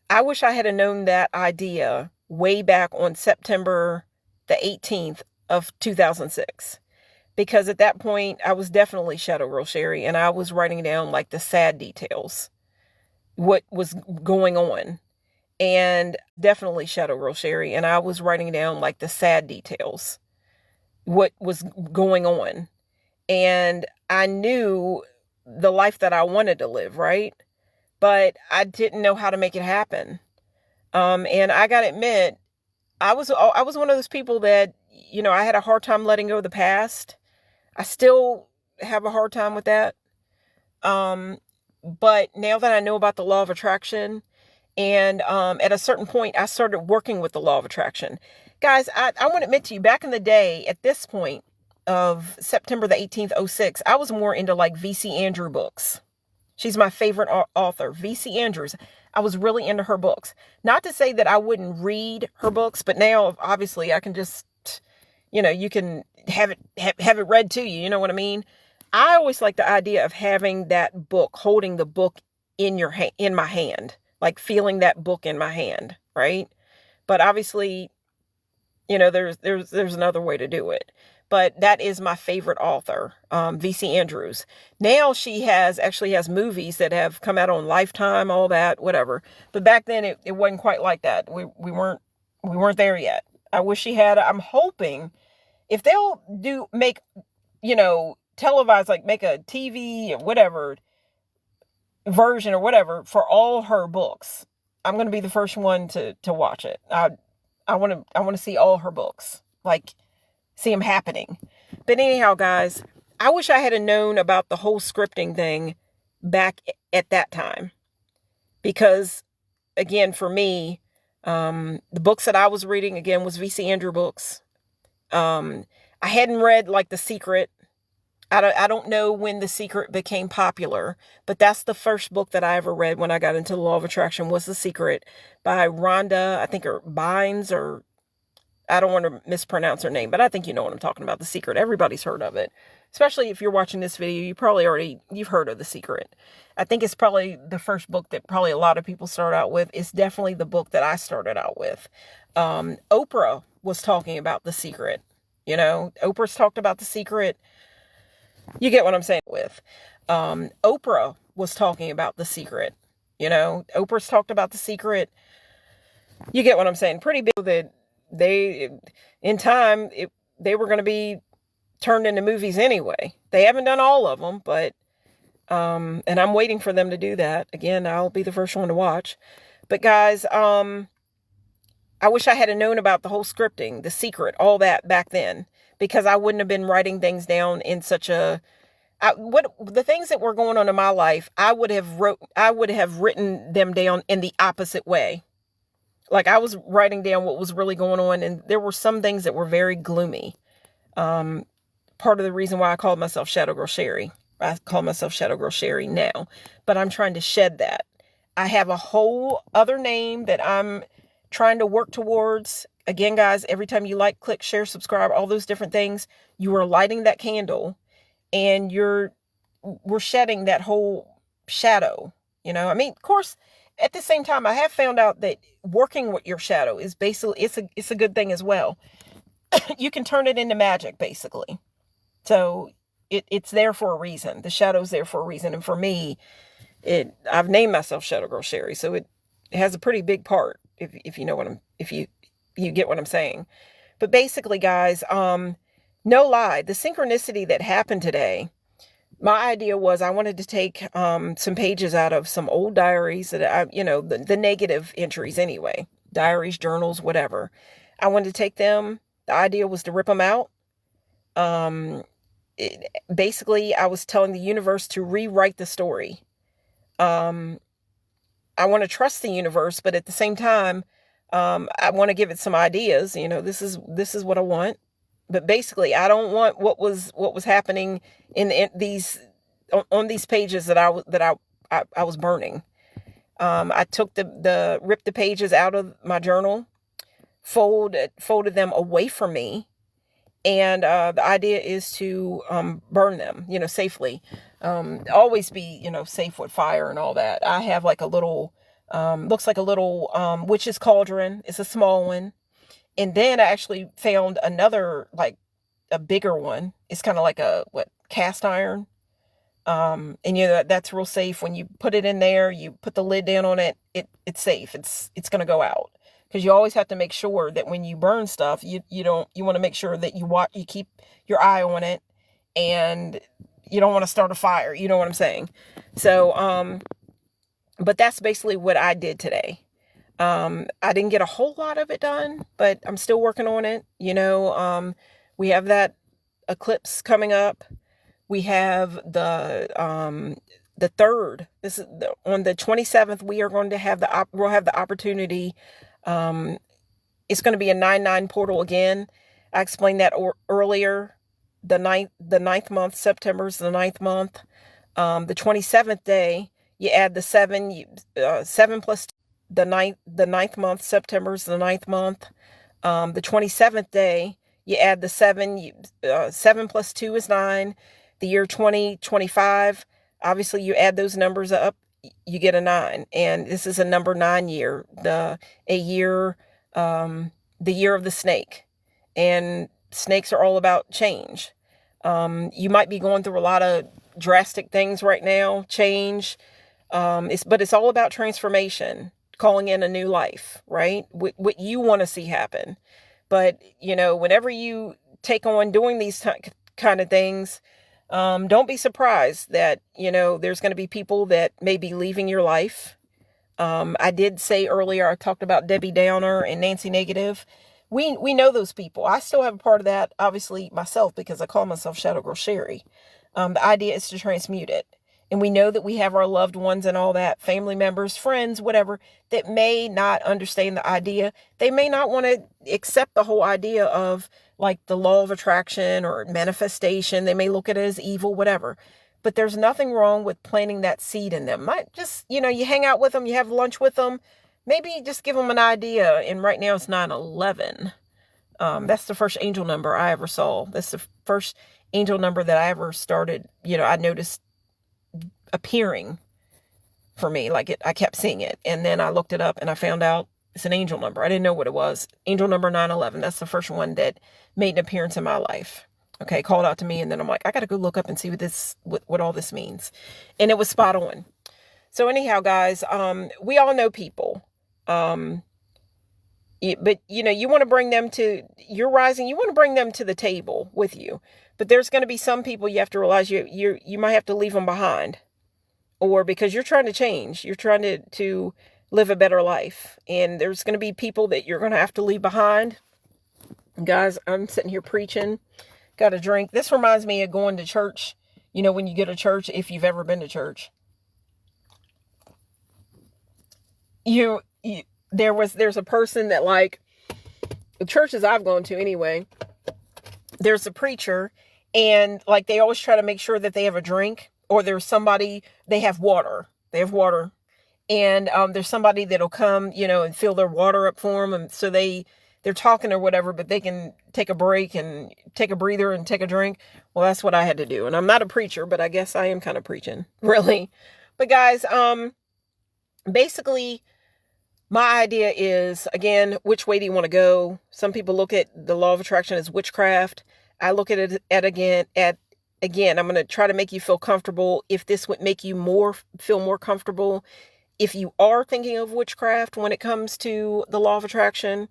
I wish I had known that idea way back on September the 18th of 2006. Because at that point, I was definitely Shadow Girl Sherry, and I was writing down like the sad details, what was going on. And definitely Shadow Girl Sherry, and I was writing down like the sad details, what was going on. And I knew the life that I wanted to live, right? But I didn't know how to make it happen. And I gotta admit, I was one of those people that, I had a hard time letting go of the past. I still have a hard time with that. But now that I know about the law of attraction, and at a certain point, I started working with the law of attraction. Guys, I want to admit to you, back in the day, at this point of September the 18th, 06, I was more into like V.C. Andrew books. She's my favorite author, V.C. Andrews. I was really into her books. Not to say that I wouldn't read her books, but now, obviously, I can just, you can have it read to you. You know what I mean? I always like the idea of having that book, holding the book in my hand, like feeling that book in my hand, right? But obviously, there's another way to do it. But that is my favorite author, V.C. Andrews. Now she actually has movies that have come out on Lifetime, all that, whatever. But back then it wasn't quite like that. We weren't there yet. I wish she had. I'm hoping if they'll make televised, like make a TV or whatever version or whatever for all her books, I'm going to be the first one to watch it. I want to see all her books, like see them happening. But anyhow, guys, I wish I had known about the whole scripting thing back at that time, because again, for me, the books that I was reading again was V.C. Andrew books. I hadn't read like The Secret. I don't know when The Secret became popular, but that's the first book that I ever read when I got into the Law of Attraction, was The Secret by Rhonda, I think, or Bynes, or I don't want to mispronounce her name, but I think you know what I'm talking about. The Secret. Everybody's heard of it. Especially if you're watching this video, you've heard of The Secret. I think it's probably the first book that probably a lot of people start out with. It's definitely the book that I started out with. Oprah was talking about The Secret. Oprah's talked about The Secret. You get what I'm saying with. Oprah was talking about The Secret. Oprah's talked about The Secret. You get what I'm saying. Pretty big that in time, they were going to be turned into movies anyway. They haven't done all of them, but, and I'm waiting for them to do that. Again, I'll be the first one to watch. But guys, I wish I had known about the whole scripting, The Secret, all that back then, because I wouldn't have been writing things down in such the things that were going on in my life, I would have written them down in the opposite way. Like, I was writing down what was really going on, and there were some things that were very gloomy. Part of the reason why I called myself Shadow Girl Sherry. I call myself Shadow Girl Sherry now, but I'm trying to shed that. I have a whole other name that I'm trying to work towards. Again, guys, every time you like, click, share, subscribe, all those different things, you are lighting that candle, and we're shedding that whole shadow. Of course, at the same time, I have found out that working with your shadow is basically, it's a good thing as well. You can turn it into magic, basically. So it's there for a reason. The shadow's there for a reason. And for me, I've named myself Shadow Girl Sherry, so it has a pretty big part, if you know what if you get what I'm saying. But basically, guys, no lie, the synchronicity that happened today, my idea was I wanted to take some pages out of some old diaries that the negative entries anyway, diaries, journals, whatever. I wanted to take them. The idea was to rip them out. Basically, I was telling the universe to rewrite the story. I want to trust the universe, but at the same time, I want to give it some ideas. This is what I want. But basically, I don't want what was happening in these on these pages that I was burning. I took ripped the pages out of my journal, folded them away from me, and the idea is to burn them, safely. Always be safe with fire and all that. I have like a little looks like a little witch's cauldron. It's a small one. And then I actually found another, like a bigger one. It's kind of like cast iron. And that's real safe. When you put it in there, you put the lid down on it, it's safe. It's going to go out, because you always have to make sure that when you burn stuff, you want to make sure that you keep your eye on it, and you don't want to start a fire. You know what I'm saying? So, but that's basically what I did today. I didn't get a whole lot of it done, but I'm still working on it. We have that eclipse coming up. We have the 3rd. This is on the 27th. We are going to have we'll have the opportunity. It's going to be a 9/9 portal again. I explained that earlier. The ninth month, September is the 9th month. The 27th day, you add the 7, 7 plus 2. The ninth month, September is the 9th month. The 27th day, you add the 7, 7 plus 2 is 9. The year 2025, obviously you add those numbers up, you get a 9. And this is a number 9 year, the year of the snake. And snakes are all about change. You might be going through a lot of drastic things right now, change. But it's all about transformation, calling in a new life, right? What you want to see happen. But, whenever you take on doing these kind of things, don't be surprised that, there's going to be people that may be leaving your life. I did say earlier, I talked about Debbie Downer and Nancy Negative. We know those people. I still have a part of that, obviously, myself, because I call myself Shadow Girl Sherry. The idea is to transmute it. And we know that we have our loved ones and all that, family members, friends, whatever, that may not understand the idea. They may not want to accept the whole idea of like the law of attraction or manifestation. They may look at it as evil, whatever. But there's nothing wrong with planting that seed in them. Might just, you hang out with them, you have lunch with them, maybe just give them an idea. And right now it's 9/11. That's the first angel number I ever saw. That's the first angel number that I ever started, I noticed appearing for me. Like I kept seeing it. And then I looked it up and I found out it's an angel number. I didn't know what it was. Angel number 9/11. That's the first one that made an appearance in my life. Okay, called out to me, and then I'm like, I got to go look up and see what all this means. And it was spot on. So anyhow, guys, we all know people. But you want to bring them to your rising. You want to bring them to the table with you. But there's going to be some people you have to realize you might have to leave them behind, or because you're trying to change, you're trying to live a better life, and there's going to be people that you're going to have to leave behind. Guys, I'm sitting here preaching. Got a drink. This reminds me of going to church. When you go to church, if you've ever been to church, there's a person that, like, the churches I've gone to anyway, there's a preacher, and like they always try to make sure that they have a drink, or there's somebody, they have water, and there's somebody that'll come, and fill their water up for them, and so they're talking or whatever, but they can take a break and take a breather and take a drink. Well, that's what I had to do. And I'm not a preacher, but I guess I am kind of preaching, really. But guys, basically my idea is, again, which way do you want to go? Some people look at the law of attraction as witchcraft. I look at it again, I'm going to try to make you feel comfortable. If this would make you feel more comfortable, if you are thinking of witchcraft when it comes to the law of attraction,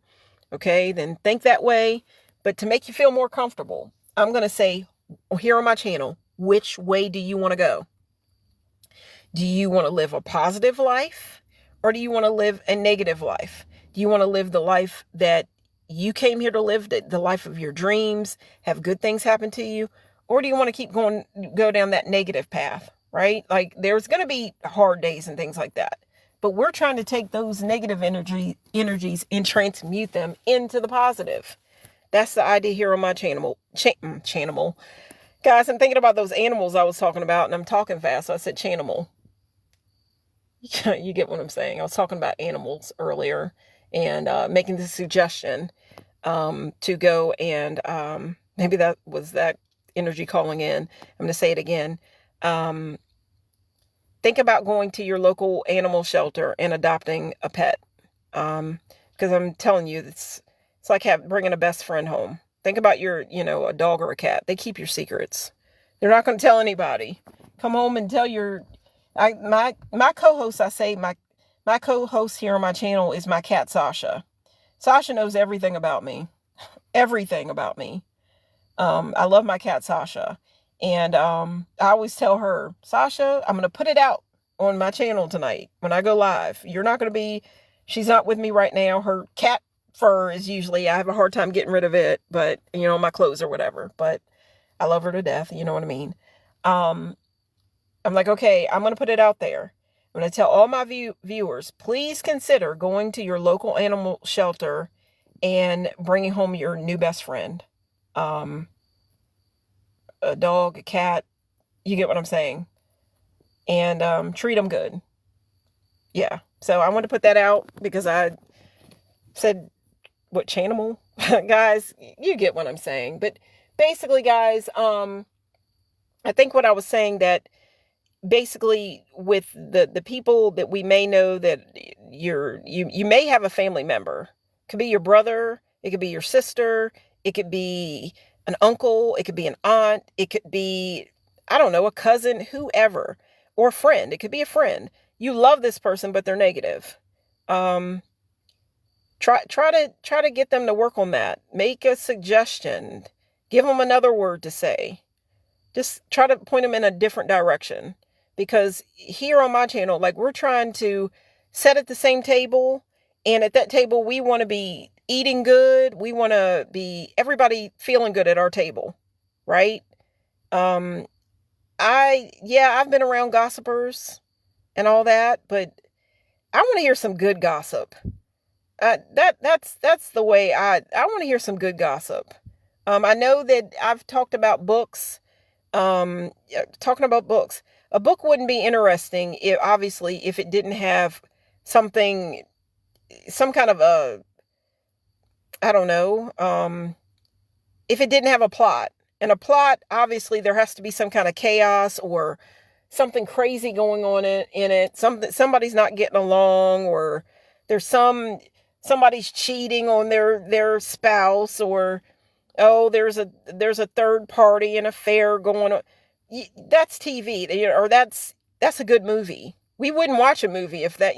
okay, then think that way. But to make you feel more comfortable, I'm going to say here on my channel, which way do you want to go? Do you want to live a positive life, or do you want to live a negative life? Do you want to live the life that you came here to live, the life of your dreams, have good things happen to you? Or do you want to go down that negative path, right? Like there's going to be hard days and things like that. But we're trying to take those negative energies and transmute them into the positive. That's the idea here on my channel. Guys, I'm thinking about those animals I was talking about, and I'm talking fast, so I said channel. You get what I'm saying. I was talking about animals earlier, and making the suggestion to go and maybe that was that energy calling in. I'm going to say it again. Think about going to your local animal shelter and adopting a pet. Because I'm telling you, it's like bringing a best friend home. Think about your, a dog or a cat. They keep your secrets. They're not going to tell anybody. Come home and tell my co-host, my co-host here on my channel is my cat, Sasha. Sasha knows everything about me. Everything about me. I love my cat, Sasha. And I always tell her, Sasha, I'm going to put it out on my channel tonight when I go live. She's not with me right now. Her cat fur is usually, I have a hard time getting rid of it, but, my clothes or whatever. But I love her to death. You know what I mean? I'm like, okay, I'm going to put it out there. I'm going to tell all my viewers, please consider going to your local animal shelter and bringing home your new best friend. A dog, a cat, you get what I'm saying, and treat them good. Yeah, so I want to put that out because I said what channel. Guys, you get what I'm saying. But basically, guys, I think what I was saying, that basically with the people that we may know, that you may have a family member. It could be your brother, it could be your sister, it could be an uncle, it could be an aunt, it could be, I don't know, a cousin, whoever, or a friend. It could be a friend. You love this person, but they're negative. Try to get them to work on that. Make a suggestion. Give them another word to say. Just try to point them in a different direction. Because here on my channel, like, we're trying to sit at the same table, and at that table we want to be eating good. We want to be everybody feeling good at our table, right? Um I've been around gossipers and all that, but I want to hear some good gossip. That's the way I want to hear some good gossip. I know that I've talked about books. Yeah, talking about books, a book wouldn't be interesting if obviously if it didn't have something, some kind of a, I don't know, if it didn't have a plot. And a plot, obviously, there has to be some kind of chaos or something crazy going on in it. Somebody's not getting along, or there's somebody's cheating on their spouse, or oh, there's a third party, an affair going on. That's TV, or that's a good movie. We wouldn't watch a movie if that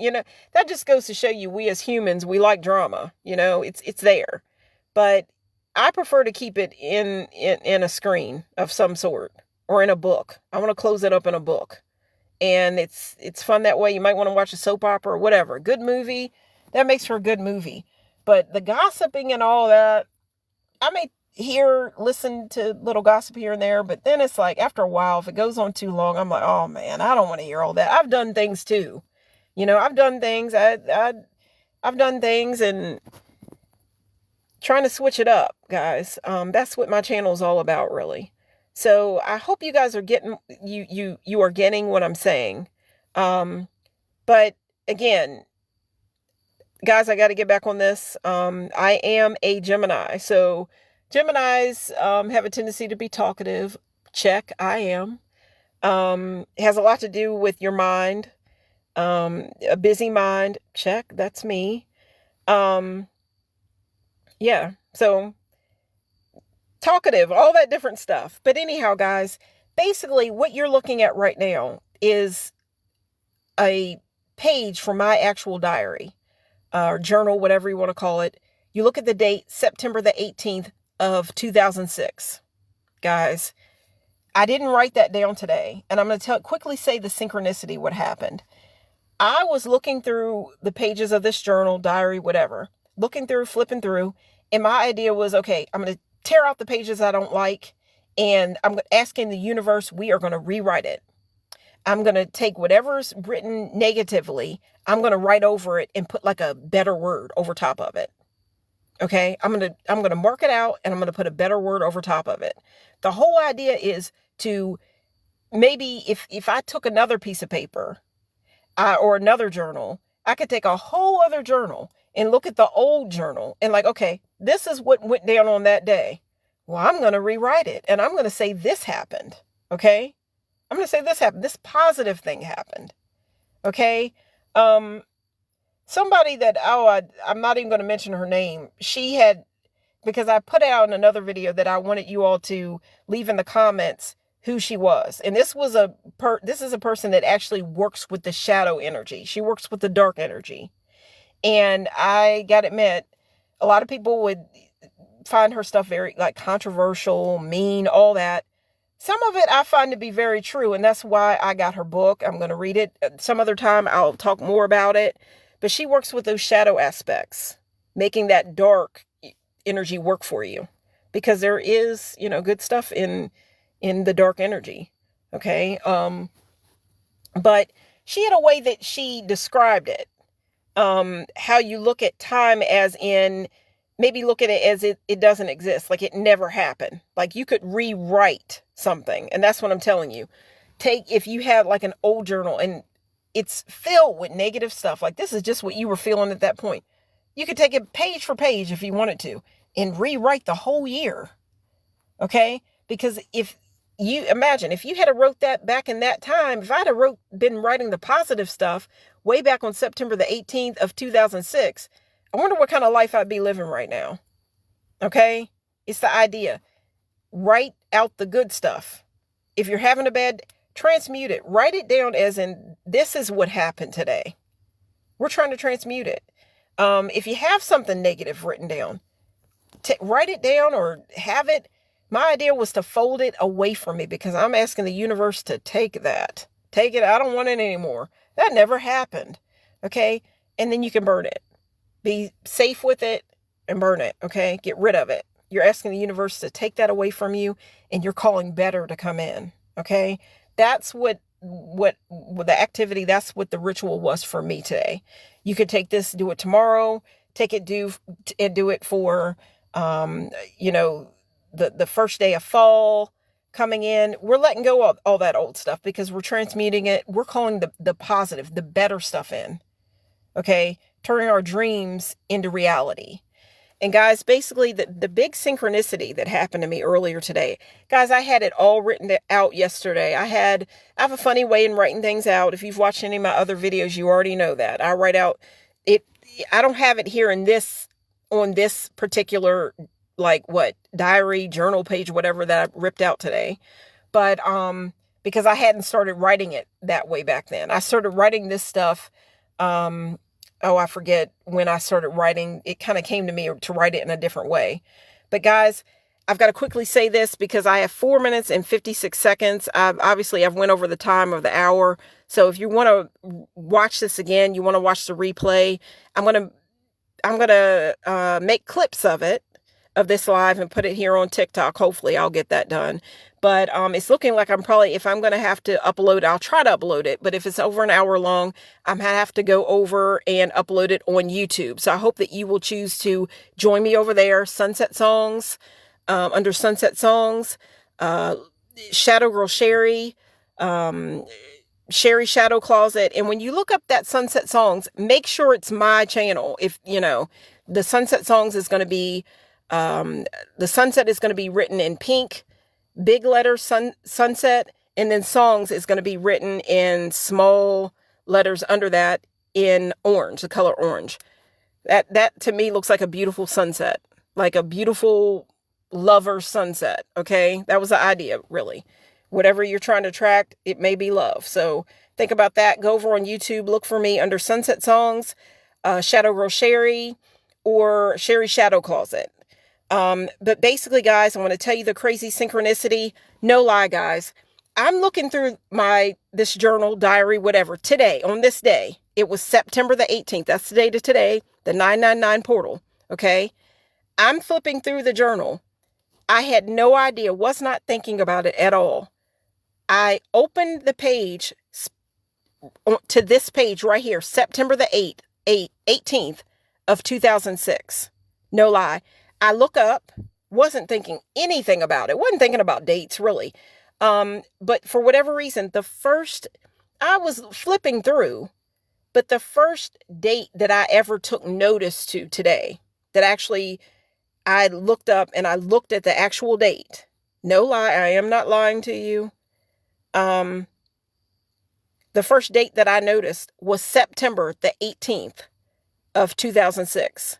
just goes to show you we as humans, we like drama. It's there. But I prefer to keep it in a screen of some sort or in a book. I want to close it up in a book. And it's fun that way. You might want to watch a soap opera or whatever. A good movie, that makes for a good movie. But the gossiping and all that, I may listen to little gossip here and there, but then it's like after a while, if it goes on too long, I'm like, oh man, I don't want to hear all that. I've done things too. I've done things. I've done things and trying to switch it up, guys. That's what my channel is all about, really. So I hope you guys are getting you are getting what I'm saying. But again, guys, I got to get back on this. I am a Gemini, so Geminis have a tendency to be talkative. Check, I am. It has a lot to do with your mind. A busy mind. Check, that's me. Yeah, so talkative, all that different stuff. But anyhow, guys, basically what you're looking at right now is a page from my actual diary, or journal, whatever you want to call it. You look at the date, September the 18th of 2006. Guys, I didn't write that down today. And I'm going to quickly say the synchronicity, what happened. I was looking through the pages of this journal, diary, whatever, flipping through. And my idea was, okay, I'm going to tear out the pages I don't like. And I'm asking the universe, we are going to rewrite it. I'm going to take whatever's written negatively, I'm going to write over it and put like a better word over top of it. Okay, I'm going to mark it out and I'm going to put a better word over top of it. The whole idea is to maybe if I took another piece of paper or another journal, I could take a whole other journal and look at the old journal and like, okay, this is what went down on that day. Well, I'm going to rewrite it and I'm going to say this happened. Okay, I'm going to say this happened. This positive thing happened. Okay. Somebody that, I'm not even going to mention her name. She had, because I put out in another video that I wanted you all to leave in the comments who she was. And this is a person that actually works with the shadow energy. She works with the dark energy. And I got to admit, a lot of people would find her stuff very like controversial, mean, all that. Some of it I find to be very true. And that's why I got her book. I'm going to read it some other time. I'll talk more about it. But she works with those shadow aspects, making that dark energy work for you. Because there is, good stuff in the dark energy. Okay. But she had a way that she described it. How you look at time as in, maybe look at it as it doesn't exist. Like it never happened. Like you could rewrite something. And that's what I'm telling you. If you have like an old journal and it's filled with negative stuff, like this is just what you were feeling at that point. You could take it page for page if you wanted to and rewrite the whole year. Okay? Because if you imagine, if you had wrote that back in that time, if I'd have been writing the positive stuff way back on September the 18th of 2006, I wonder what kind of life I'd be living right now. Okay? It's the idea. Write out the good stuff. If you're having a bad, transmute it. Write it down as in, this is what happened today. We're trying to transmute it. If you have something negative written down, write it down or have it. My idea was to fold it away from me because I'm asking the universe to take that. Take it. I don't want it anymore. That never happened. Okay. And then you can burn it. Be safe with it and burn it. Okay. Get rid of it. You're asking the universe to take that away from you, and you're calling better to come in. Okay. That's what the activity, that's what the ritual was for me today. You could take this, do it tomorrow, take it, do it for, you know, the first day of fall coming in. We're letting go of all that old stuff because we're transmuting it. We're calling the positive, the better stuff in. Okay. Turning our dreams into reality. And guys, basically the big synchronicity that happened to me earlier today, guys, I had it all written out yesterday. I have a funny way in writing things out. If you've watched any of my other videos, you already know that. I write out it. I don't have it here on this particular, diary, journal page, whatever that I ripped out today. But, because I hadn't started writing it that way back then. I started writing this stuff, I forget when I started writing. It kind of came to me to write it in a different way. But guys, I've got to quickly say this because I have 4 minutes and 56 seconds. I've went over the time of the hour. So if you want to watch this again, you want to watch the replay, I'm going to make clips of this live and put it here on TikTok. Hopefully I'll get that done. But it's looking like if I'm going to have to upload, I'll try to upload it. But if it's over an hour long, I'm going to have to go over and upload it on YouTube. So I hope that you will choose to join me over there. Sunset Songs, under Sunset Songs, Shadow Girl Sherry, Sherry Shadow Closet. And when you look up that Sunset Songs, make sure it's my channel. If, the Sunset Songs is going to be, the sunset is going to be written in pink, big letter sunset, and then songs is going to be written in small letters under that in orange, the color orange. That to me looks like a beautiful sunset, like a beautiful lover sunset. Okay. That was the idea, really. Whatever you're trying to attract, it may be love. So think about that. Go over on YouTube, look for me under Sunset Songs, Shadow Girl Sherry, or Sherry Shadow Closet. But basically, guys, I want to tell you the crazy synchronicity. No lie, guys. I'm looking through this journal, diary, whatever, today, on this day. It was September the 18th. That's the date of today, the 999 portal. Okay. I'm flipping through the journal. I had no idea, was not thinking about it at all. I opened the page to this page right here, September the 18th of 2006. No lie. I look up, wasn't thinking anything about it. Wasn't thinking about dates, really. But for whatever reason, I was flipping through, but the first date that I ever took notice to today, that actually I looked up and I looked at the actual date. No lie, I am not lying to you. The first date that I noticed was September the 18th of 2006.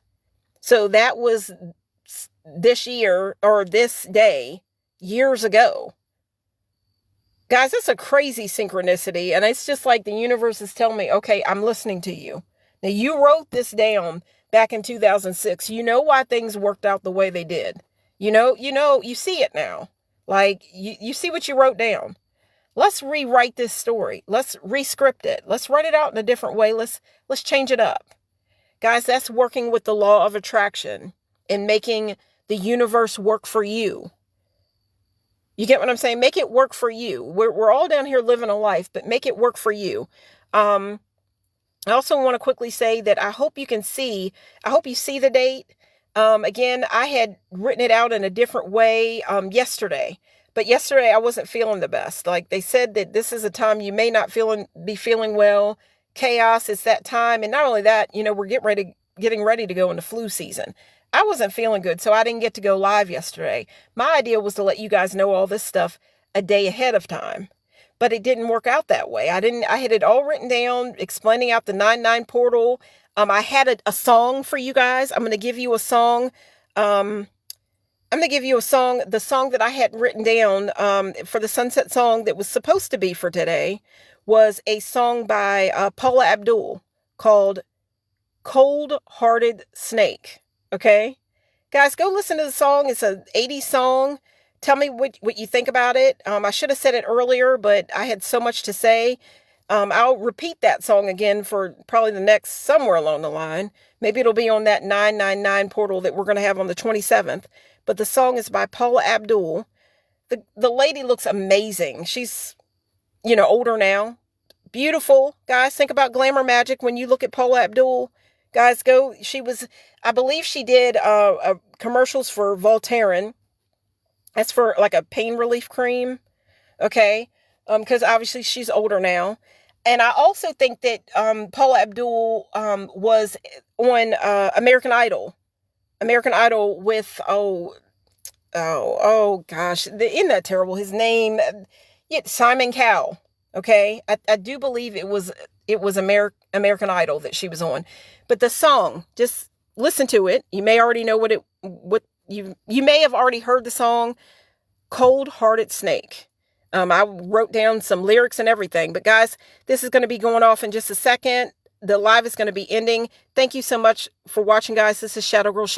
So that was this year, or this day, years ago. Guys, that's a crazy synchronicity. And it's just like the universe is telling me, okay, I'm listening to you. Now, you wrote this down back in 2006. You know why things worked out the way they did. You see it now. Like, you see what you wrote down. Let's rewrite this story. Let's re-script it. Let's write it out in a different way. Let's change it up. Guys, that's working with the law of attraction and making the universe work for you. You get what I'm saying? Make it work for you. We're all down here living a life, but make it work for you. I also want to quickly say that I hope you see the date. Again, I had written it out in a different way yesterday. But yesterday I wasn't feeling the best. Like they said that this is a time you may not be feeling well. Chaos, it's that time. And not only that, we're getting ready to go into flu season. I wasn't feeling good, so I didn't get to go live yesterday. My idea was to let you guys know all this stuff a day ahead of time. But it didn't work out that way. I had it all written down, explaining out the 99 portal. I had a song for you guys. I'm going to give you a song. The song that I had written down for the Sunset Song that was supposed to be for today was a song by Paula Abdul called Cold Hearted Snake. Okay? Guys, go listen to the song. It's an 80s song. Tell me what you think about it. I should have said it earlier, but I had so much to say I'll repeat that song again for probably the next somewhere along the line. Maybe it'll be on that 999 portal that we're going to have on the 27th. But the song is by Paula Abdul. The lady looks amazing. She's, older now. Beautiful. Guys, think about glamour magic when you look at Paula Abdul. Guys, I believe she did commercials for Voltaren. That's for like a pain relief cream. Okay. Because obviously she's older now. And I also think that Paula Abdul was on American Idol. American Idol with, oh gosh, isn't that terrible? His name, Simon Cowell. Okay, I do believe it was American Idol that she was on, but the song, just listen to it. You may already know what you may have already heard the song, "Cold Hearted Snake." I wrote down some lyrics and everything, but guys, this is going to be going off in just a second. The live is going to be ending. Thank you so much for watching, guys. This is Shadow Girl.